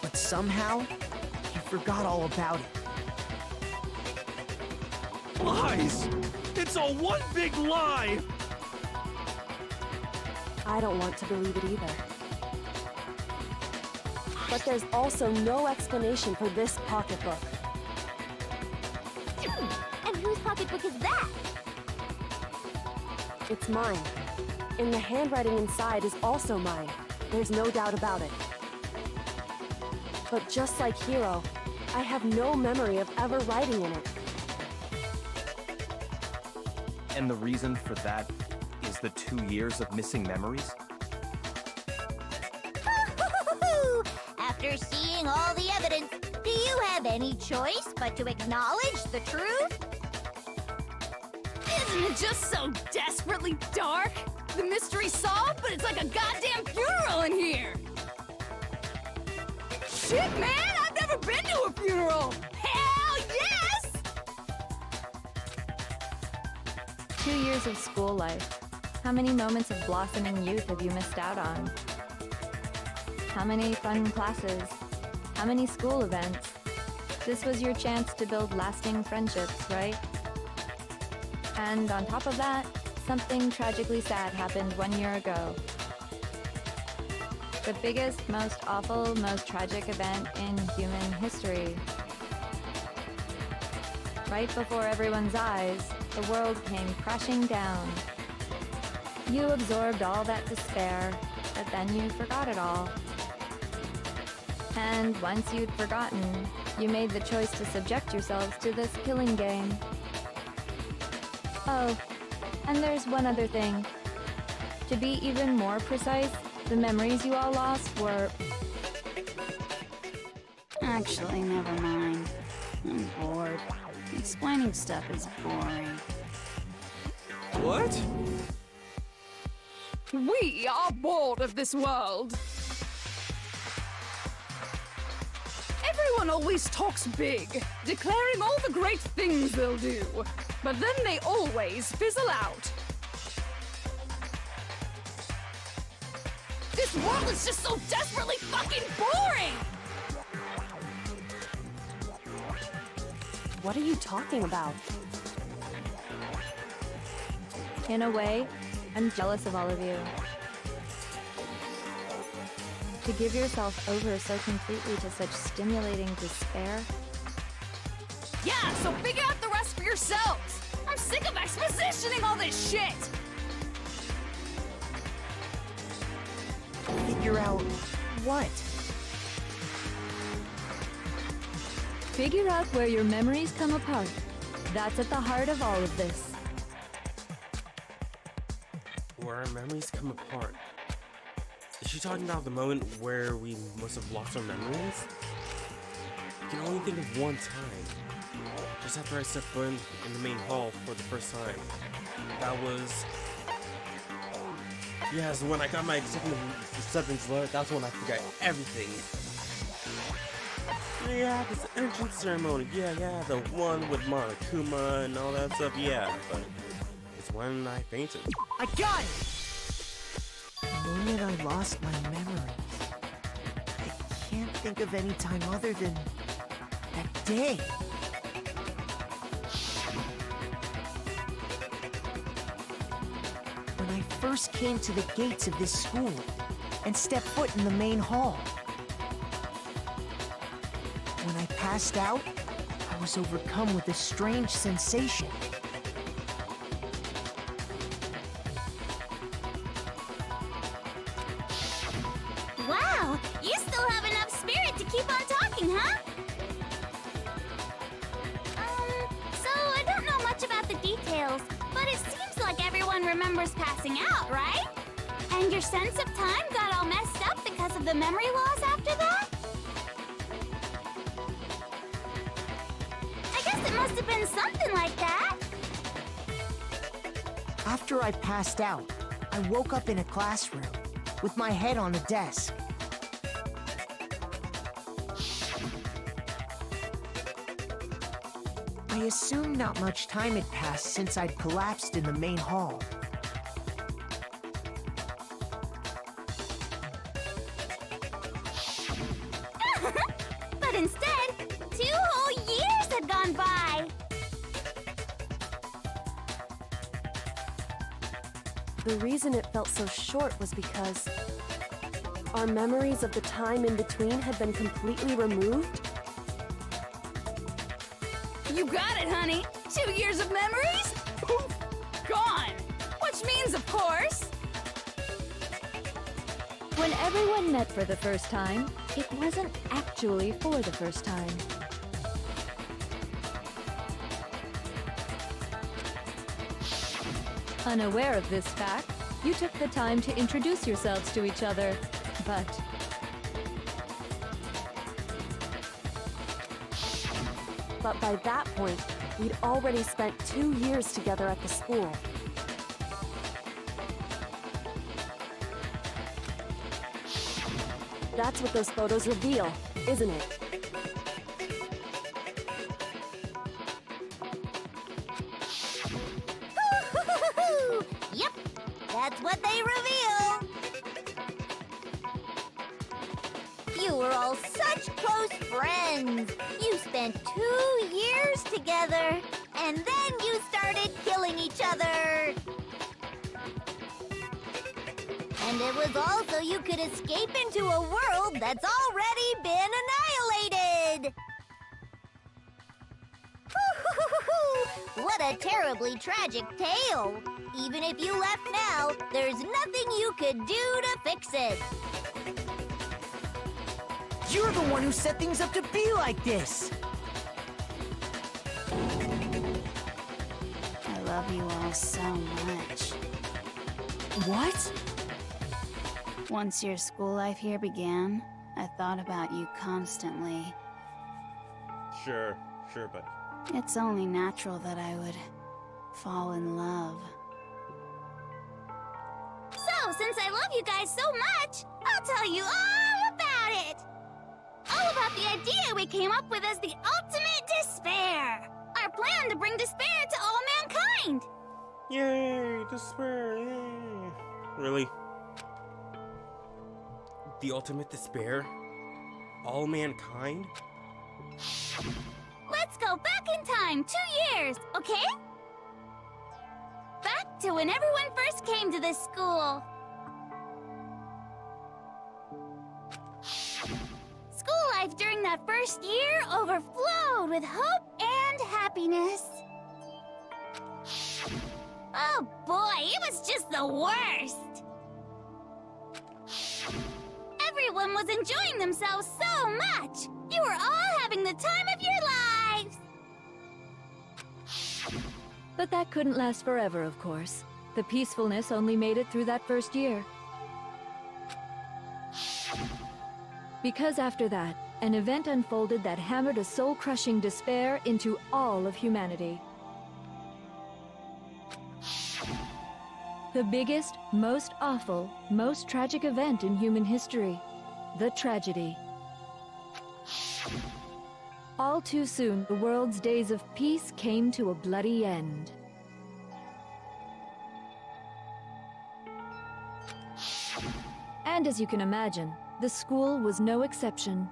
But somehow, you forgot all about it. Lies! It's all one big lie! I don't want to believe it either. But there's also no explanation for this pocketbook. And whose pocketbook is that? It's mine. And the handwriting inside is also mine. There's no doubt about it. But just like Hiro, I have no memory of ever writing in it. And the reason for that is the 2 years of missing memories? After seeing all the evidence, do you have any choice but to acknowledge the truth? Isn't it just so desperately dark? The mystery's solved, but it's like a goddamn funeral in here! Shit, man! I've never been to a funeral! Hell yes! 2 years of school life. How many moments of blossoming youth have you missed out on? How many fun classes? How many school events? This was your chance to build lasting friendships, right? And on top of that, something tragically sad happened 1 year ago. The biggest, most awful, most tragic event in human history. Right before everyone's eyes, the world came crashing down. You absorbed all that despair, but then you forgot it all. And once you'd forgotten, you made the choice to subject yourselves to this killing game. Oh, and there's one other thing. To be even more precise, the memories you all lost were... Actually, never mind. I'm bored. Explaining stuff is boring. What? We are bored of this world. Everyone always talks big, declaring all the great things they'll do. But then they always fizzle out. This world is just so desperately fucking boring! What are you talking about? In a way, I'm jealous of all of you. To give yourself over so completely to such stimulating despair. Yeah, so figure out the rest for yourselves! I'm sick of expositioning all this shit! Figure out what? Figure out where your memories come apart. That's at the heart of all of this. Where our memories come apart. Is she talking about the moment where we must have lost our memories? I can only think of one time. Just after I stepped foot in the main hall for the first time. That was... Yes, when I got my acceptance letter, that's when I forgot everything. Yeah, this entrance ceremony. Yeah, the one with Monokuma and all that stuff. Yeah, but it's when I fainted. I got it! The moment I lost my memories. I can't think of any time other than that day. When I first came to the gates of this school and stepped foot in the main hall. When I passed out I was overcome with a strange sensation. Wow, you still have enough spirit to keep on talking, huh? So I don't know much about the details, but it seems like everyone remembers passing out, right? And your sense of time got all messed up because of the memory loss after that? I guess it must have been something like that. After I passed out, I woke up in a classroom with my head on a desk. I assumed not much time had passed since I'd collapsed in the main hall. But instead, 2 whole years had gone by. The reason it felt so short was because our memories of the time in between had been completely removed. You got it, honey. 2 years of memories? Poof! Gone! Which means, of course... When everyone met for the first time, it wasn't actually for the first time. Unaware of this fact, you took the time to introduce yourselves to each other, but... But by that point, we'd already spent 2 years together at the school. That's what those photos reveal, isn't it? Yep, that's what they reveal. You were all such close friends. You spent 2 years together, and then you started killing each other. And it was all so you could escape into a world that's already been annihilated. What a terribly tragic tale. Even if you left now, there's nothing you could do to fix it. You're the one who set things up to be like this! I love you all so much. What? Once your school life here began, I thought about you constantly. Sure, buddy. It's only natural that I would fall in love. So, since I love you guys so much, I'll tell you all about it. All about the idea we came up with as the ultimate despair. Our plan to bring despair to all mankind. Yay, despair, yay. Really? The ultimate despair? All mankind? Let's go back in time 2 years, okay? Back to when everyone first came to this school. School life during that first year overflowed with hope and happiness. Oh boy, it was just the worst. Everyone was enjoying themselves so much. You were all having the time of your lives. But that couldn't last forever, of course. The peacefulness only made it through that first year. Because after that, an event unfolded that hammered a soul-crushing despair into all of humanity. The biggest, most awful, most tragic event in human history. The tragedy. All too soon, the world's days of peace came to a bloody end. And as you can imagine, the school was no exception.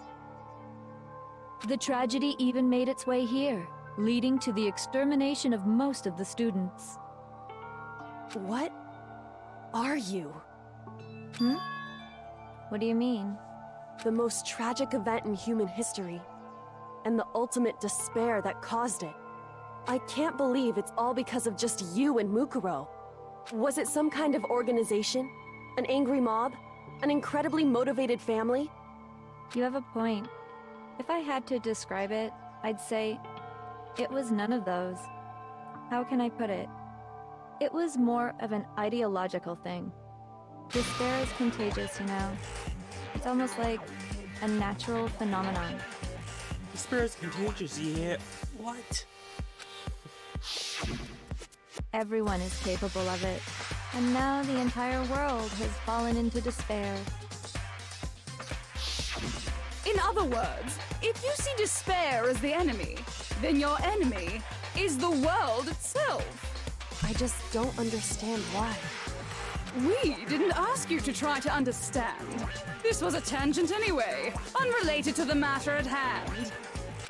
The tragedy even made its way here, leading to the extermination of most of the students. What are you? What do you mean? The most tragic event in human history. and the ultimate despair that caused it. I can't believe it's all because of just you and Mukuro. Was it some kind of organization? An angry mob? An incredibly motivated family? You have a point. If I had to describe it, I'd say it was none of those. How can I put it? It was more of an ideological thing. Despair is contagious, you know. It's almost like a natural phenomenon. Despair is contagious, yeah. What? Everyone is capable of it. And now the entire world has fallen into despair. In other words, if you see despair as the enemy, then your enemy is the world itself. I just don't understand why. We didn't ask you to try to understand. This was a tangent anyway, unrelated to the matter at hand.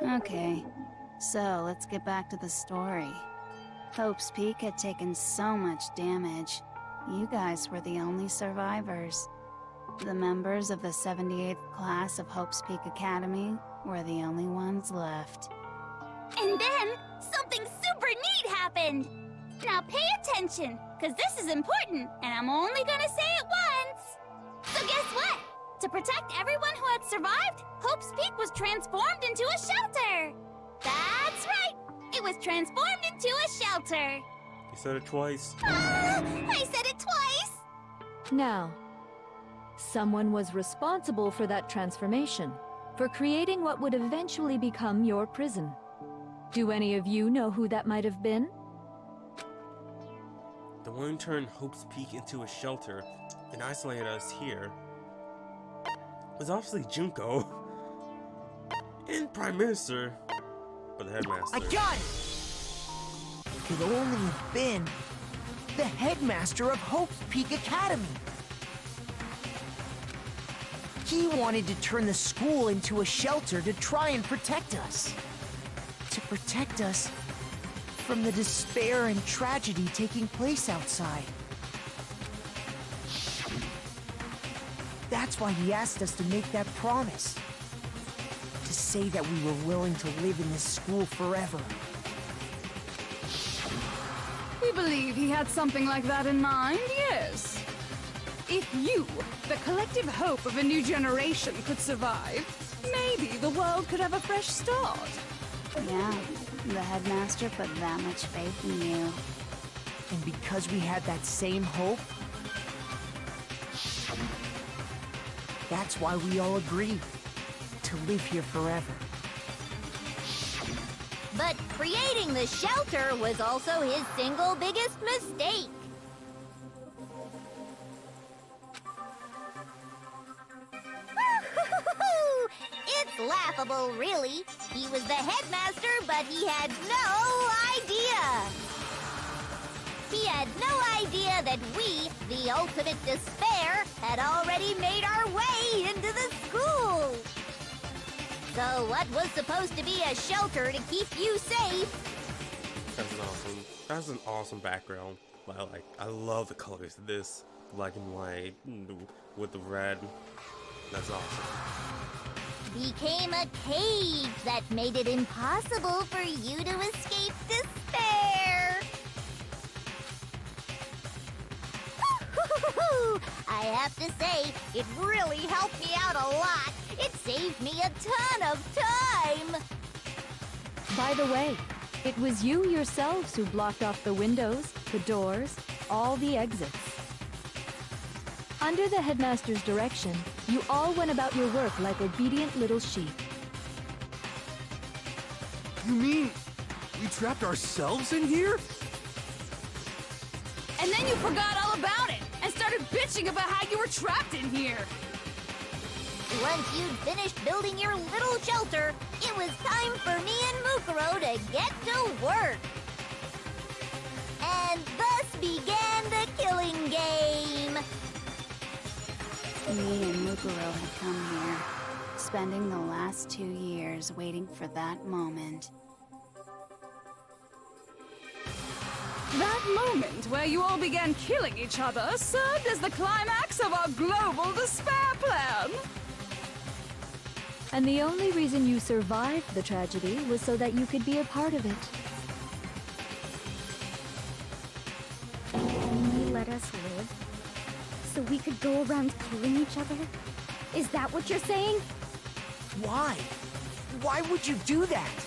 Okay, so let's get back to the story. Hope's Peak had taken so much damage. You guys were the only survivors. The members of the 78th class of Hope's Peak Academy were the only ones left. And then, something super neat happened! Now pay attention, because this is important, and I'm only gonna say it once! So guess what? To protect everyone who had survived, Hope's Peak was transformed into a shelter! That's right! It was transformed into a shelter! You said it twice. I said it twice! Now, someone was responsible for that transformation, for creating what would eventually become your prison. Do any of you know who that might have been? The one who turned Hope's Peak into a shelter and isolated us here was obviously Junko and Prime Minister, but the headmaster. I got it! Could only have been the headmaster of Hope's Peak Academy. He wanted to turn the school into a shelter to try and protect us. To protect us from the despair and tragedy taking place outside. That's why he asked us to make that promise. To say that we were willing to live in this school forever. We believe he had something like that in mind, yes. If you, the collective hope of a new generation, could survive, maybe the world could have a fresh start. Yeah, the headmaster put that much faith in you. And because we had that same hope, that's why we all agreed to live here forever. But creating the shelter was also his single biggest mistake. It's laughable, really. He was the headmaster, but he had no idea. He had no idea that we, the ultimate despair, had already made our way into the school. So what was supposed to be a shelter to keep you safe? That's an awesome background. I love the colors of this. Black and white with the red. That's awesome. Became a cage that made it impossible for you to escape despair. I have to say, it really helped me out a lot. It saved me a ton of time. By the way, it was you yourselves who blocked off the windows, the doors, all the exits. Under the headmaster's direction, you all went about your work like obedient little sheep. You mean we trapped ourselves in here? And then you forgot all about it and started bitching about how you were trapped in here. Once you'd finished building your little shelter, it was time for me and Mukuro to get to work. And thus began the killing game. Me and Mukuro had come here, spending the last 2 years waiting for that moment. That moment where you all began killing each other served as the climax of our global despair plan. And the only reason you survived the tragedy was so that you could be a part of it. Only let us live? So we could go around killing each other? Is that what you're saying? Why? Why would you do that?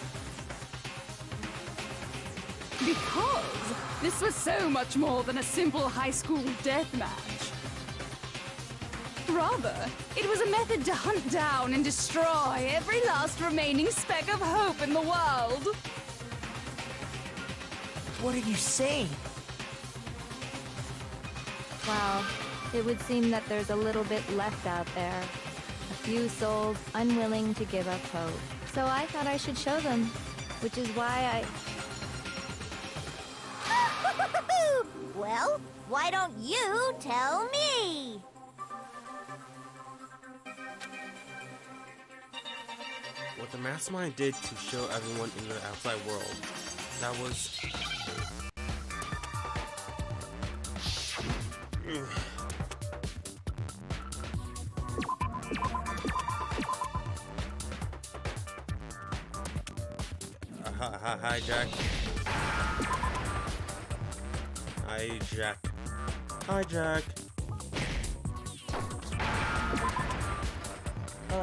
Because this was so much more than a simple high school deathmatch. Rather, it was a method to hunt down and destroy every last remaining speck of hope in the world. What are you saying? Well, it would seem that there's a little bit left out there. A few souls unwilling to give up hope. So I thought I should show them, which is why Well, why don't you tell me? What the mastermind did to show everyone in the outside world, that was... Hi, Jack. Hi, Jack. Hi, Jack.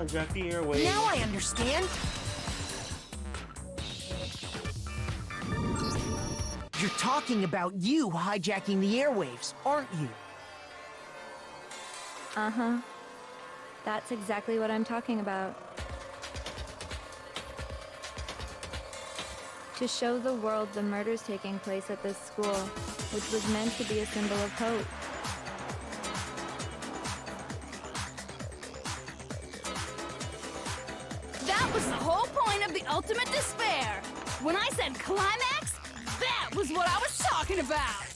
Jack the airways. Now I understand. You're talking about you hijacking the airwaves, aren't you? Uh-huh. That's exactly what I'm talking about. To show the world the murders taking place at this school, which was meant to be a symbol of hope. That was the whole point of the ultimate despair. When I said climax, that was what I was talking about.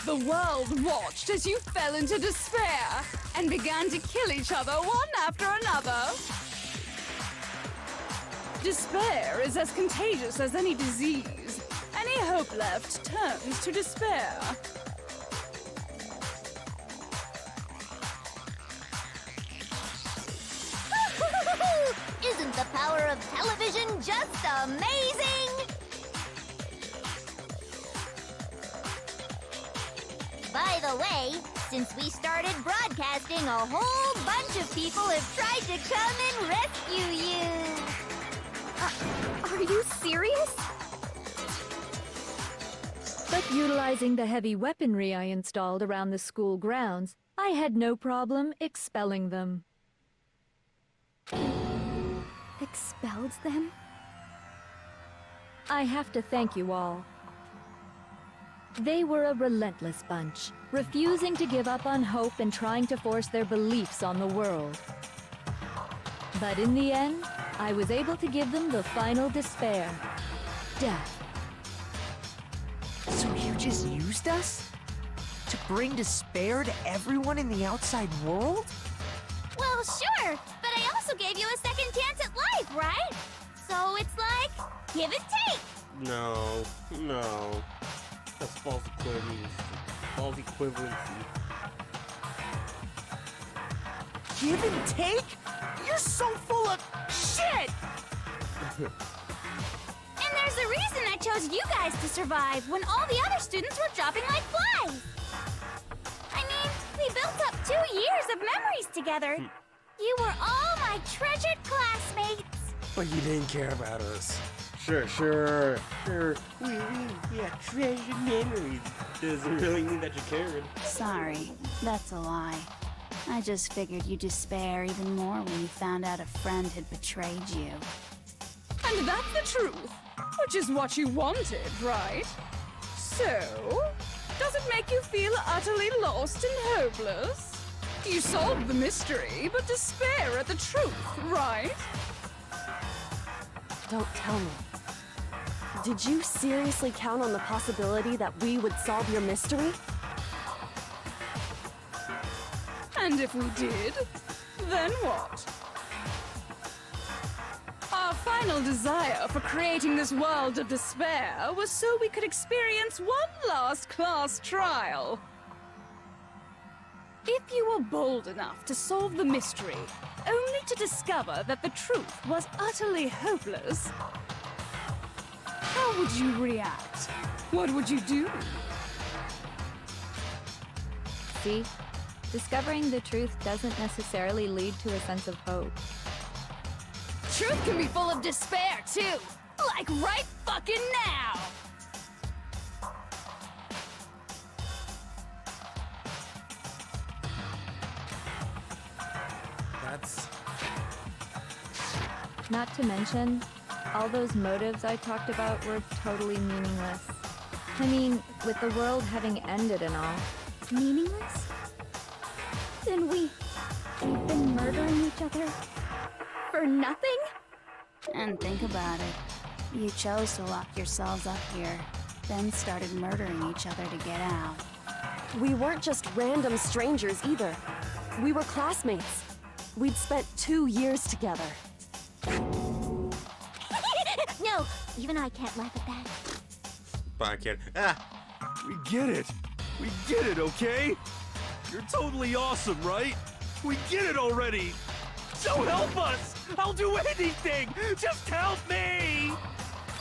The world watched as you fell into despair and began to kill each other one after another. Despair is as contagious as any disease. Any hope left turns to despair. Isn't the power of television just amazing? By the way, since we started broadcasting, a whole bunch of people have tried to come and rescue you. Are you serious? But utilizing the heavy weaponry I installed around the school grounds, I had no problem expelling them. Expelled them? I have to thank you all. They were a relentless bunch, refusing to give up on hope and trying to force their beliefs on the world. But in the end, I was able to give them the final despair. Death. So you just used us? To bring despair to everyone in the outside world? Well, sure, but I also gave you a second chance at life, right? So it's like, give and take. No. That's false equivalency. False equivalency. Give and take? You're so full of shit! And there's a reason I chose you guys to survive when all the other students were dropping like flies. I mean, we built up 2 years of memories together. You were all my treasured classmates. But you didn't care about us. Sure. We have treasured memories. Doesn't really mean that you cared. Sorry, that's a lie. I just figured you'd despair even more when you found out a friend had betrayed you. And that's the truth, which is what you wanted, right? So, does it make you feel utterly lost and hopeless? You solved the mystery, but despair at the truth, right? Don't tell me. Did you seriously count on the possibility that we would solve your mystery? And if we did, then what? Our final desire for creating this world of despair was so we could experience one last class trial. If you were bold enough to solve the mystery, only to discover that the truth was utterly hopeless, how would you react? What would you do? See? Discovering the truth doesn't necessarily lead to a sense of hope. Truth can be full of despair, too! Like right fucking now! That's... Not to mention, all those motives I talked about were totally meaningless. I mean, with the world having ended and all. Meaningless? Then we've been murdering each other for nothing? And think about it. You chose to lock yourselves up here, then started murdering each other to get out. We weren't just random strangers either. We were classmates. We'd spent 2 years together. No, even I can't laugh at that. But I can't. Ah! We get it. We get it, okay? You're totally awesome, right? We get it already. So help us. I'll do anything. Just help me.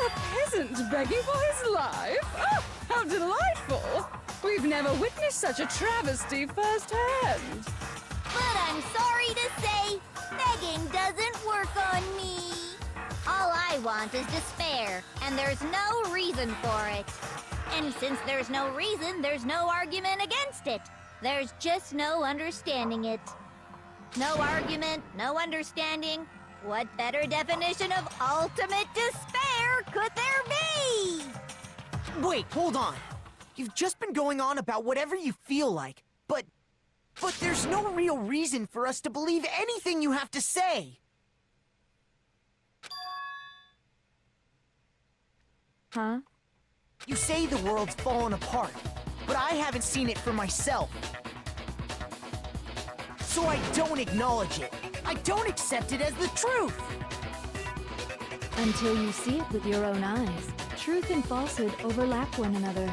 A peasant begging for his life? Oh, how delightful! We've never witnessed such a travesty firsthand. But I'm sorry to say, begging doesn't work on me. All I want is despair, and there's no reason for it. And since there's no reason, there's no argument against it. There's just no understanding it. No argument, no understanding. What better definition of ultimate despair could there be? Wait, hold on. You've just been going on about whatever you feel like, but there's no real reason for us to believe anything you have to say. Huh? You say the world's fallen apart, but I haven't seen it for myself. So I don't acknowledge it. I don't accept it as the truth. Until you see it with your own eyes. Truth and falsehood overlap one another.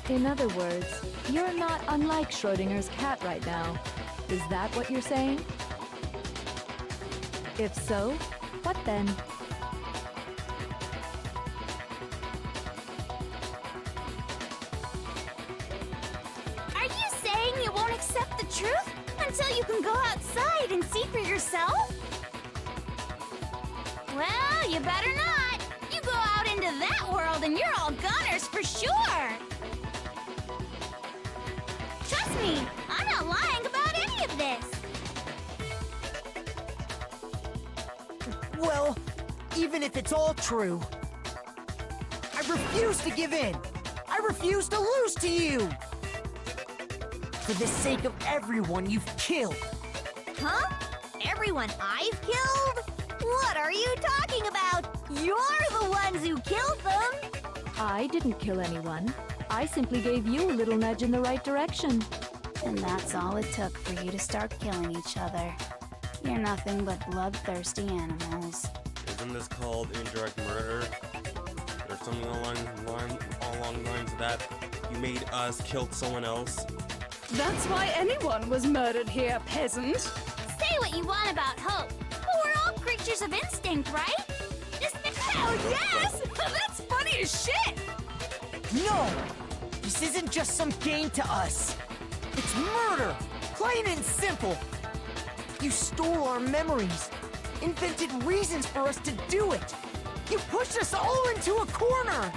In other words, you're not unlike Schrodinger's cat right now. Is that what you're saying? If so, what then? Are you saying you won't accept the truth until you can go outside and see for yourself? Well, you better not. You go out into that world and you're all goners for sure. Trust me, I'm not lying about any of this. Well, even if it's all true, I refuse to give in. I refuse to lose to you. For the sake of everyone you've killed. Huh? Everyone I've killed? What are you talking about? You're the ones who killed them. I didn't kill anyone. I simply gave you a little nudge in the right direction. And that's all it took for you to start killing each other. You're nothing but bloodthirsty animals. Isn't this called indirect murder? Or something along the lines of that? You made us kill someone else? That's why anyone was murdered here, peasant. Say what you want about hope, but we're all creatures of instinct, right? Hell yes! That's funny as shit! No! This isn't just some game to us. It's murder! Plain and simple! You stole our memories, invented reasons for us to do it! You pushed us all into a corner!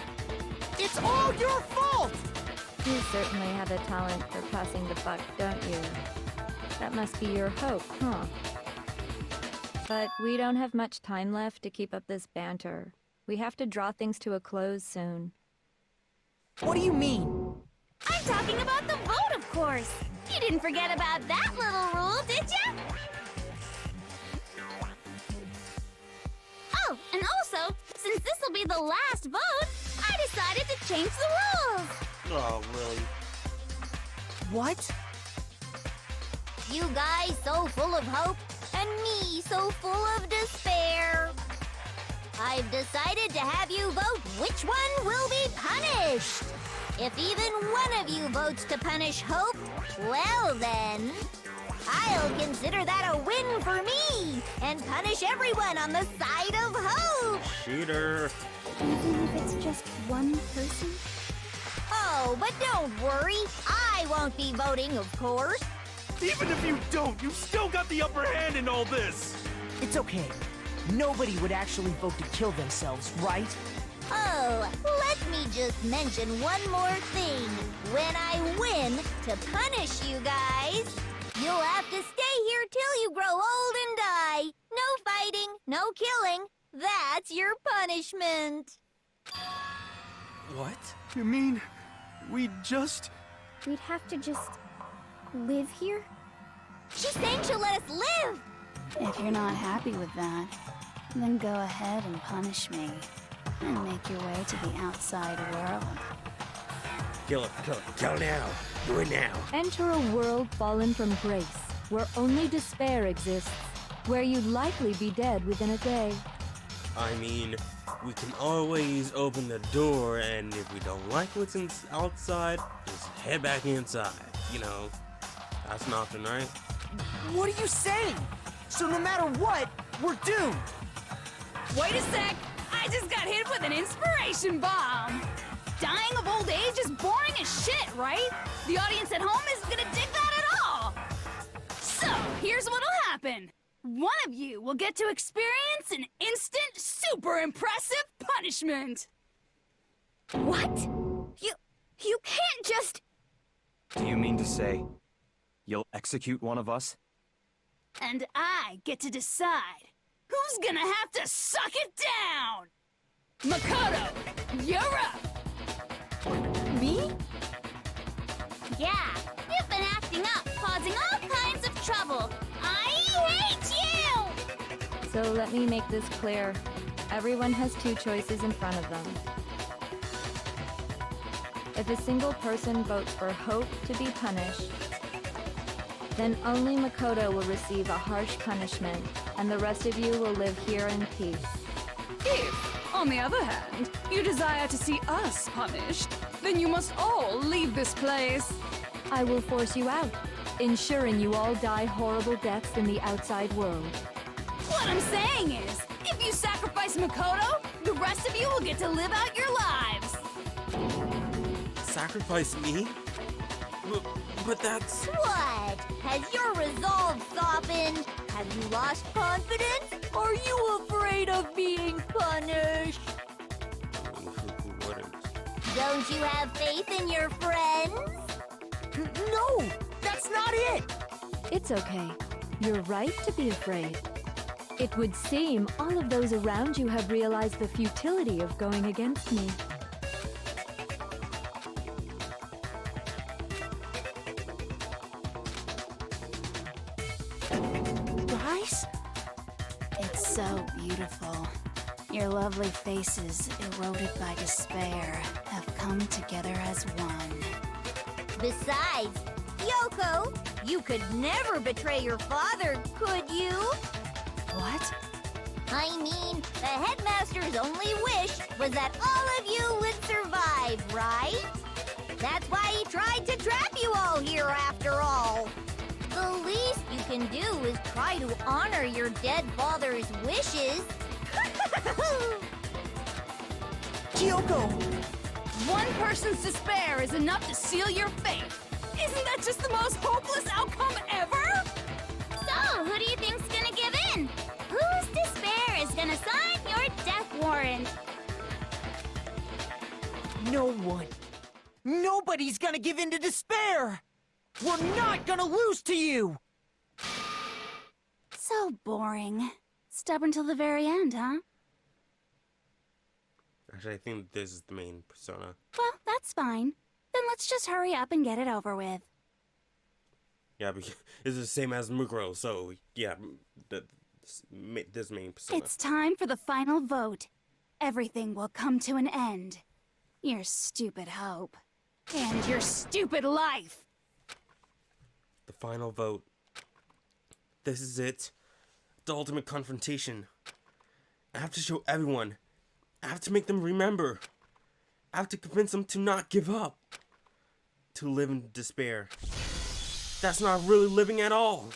It's all your fault! You certainly have a talent for passing the buck, don't you? That must be your hope, huh? But we don't have much time left to keep up this banter. We have to draw things to a close soon. What do you mean? I'm talking about the vote, of course. You didn't forget about that little rule, did you? Oh, and also, since this will be the last vote, I decided to change the rules. Oh, really? What? You guys so full of hope, and me so full of despair. I've decided to have you vote which one will be punished. If even one of you votes to punish Hope, well then, I'll consider that a win for me and punish everyone on the side of Hope. Cheater. Even if it's just one person? Oh, but don't worry. I won't be voting, of course. Even if you don't, you've still got the upper hand in all this! It's okay. Nobody would actually vote to kill themselves, right? Oh, let me just mention one more thing. When I win to punish you guys, you'll have to stay here till you grow old and die. No fighting, no killing. That's your punishment. What? You mean, we'd We'd have to just live here? She's saying she'll let us live. If you're not happy with that, then go ahead and punish me. And make your way to the outside world. Kill it, kill now. Do it now. Enter a world fallen from grace, where only despair exists, where you'd likely be dead within a day. I mean, we can always open the door, and if we don't like what's outside, just head back inside. You know, that's an option, right? What are you saying? So no matter what, we're doomed. Wait a sec! I just got hit with an inspiration bomb! Dying of old age is boring as shit, right? The audience at home isn't gonna dig that at all! So, here's what'll happen. One of you will get to experience an instant, super impressive punishment! What? You can't just... Do you mean to say you'll execute one of us? And I get to decide who's gonna have to suck it down! Makoto, you're up! Me? Yeah, you've been acting up, causing all kinds of trouble. I hate you! So let me make this clear. Everyone has two choices in front of them. If a single person votes for Hope to be punished, then only Makoto will receive a harsh punishment, and the rest of you will live here in peace. If, on the other hand, you desire to see us punished, then you must all leave this place. I will force you out, ensuring you all die horrible deaths in the outside world. What I'm saying is, if you sacrifice Makoto, the rest of you will get to live out your lives. Sacrifice me? But that's... What? Has your resolve softened? Have you lost confidence? Are you afraid of being punished? Who wouldn't? Don't you have faith in your friends? No, that's not it. It's okay. You're right to be afraid. It would seem all of those around you have realized the futility of going against me. Guys? It's so beautiful. Your lovely faces, eroded by despair, have come together as one. Besides, Yoko, you could never betray your father, could you? What? I mean, the headmaster's only wish was that all of you would survive, right? That's why he tried to trap you all here after all. The least you can do is try to honor your dead father's wishes. Kyoko! One person's despair is enough to seal your fate. Isn't that just the most hopeless outcome ever? So, who do you think's gonna give in? Whose despair is gonna sign your death warrant? No one. Nobody's gonna give in to despair! We're not gonna lose to you! So boring. Stubborn till the very end, huh? Actually, I think this is the main persona. Well, that's fine. Then let's just hurry up and get it over with. Yeah, because it's the same as Mukuro, so yeah, this main persona. It's time for the final vote. Everything will come to an end. Your stupid hope. And your stupid life. The final vote. This is it. The ultimate confrontation. I have to show everyone. I have to make them remember. I have to convince him to not give up. To live in despair. That's not really living at all.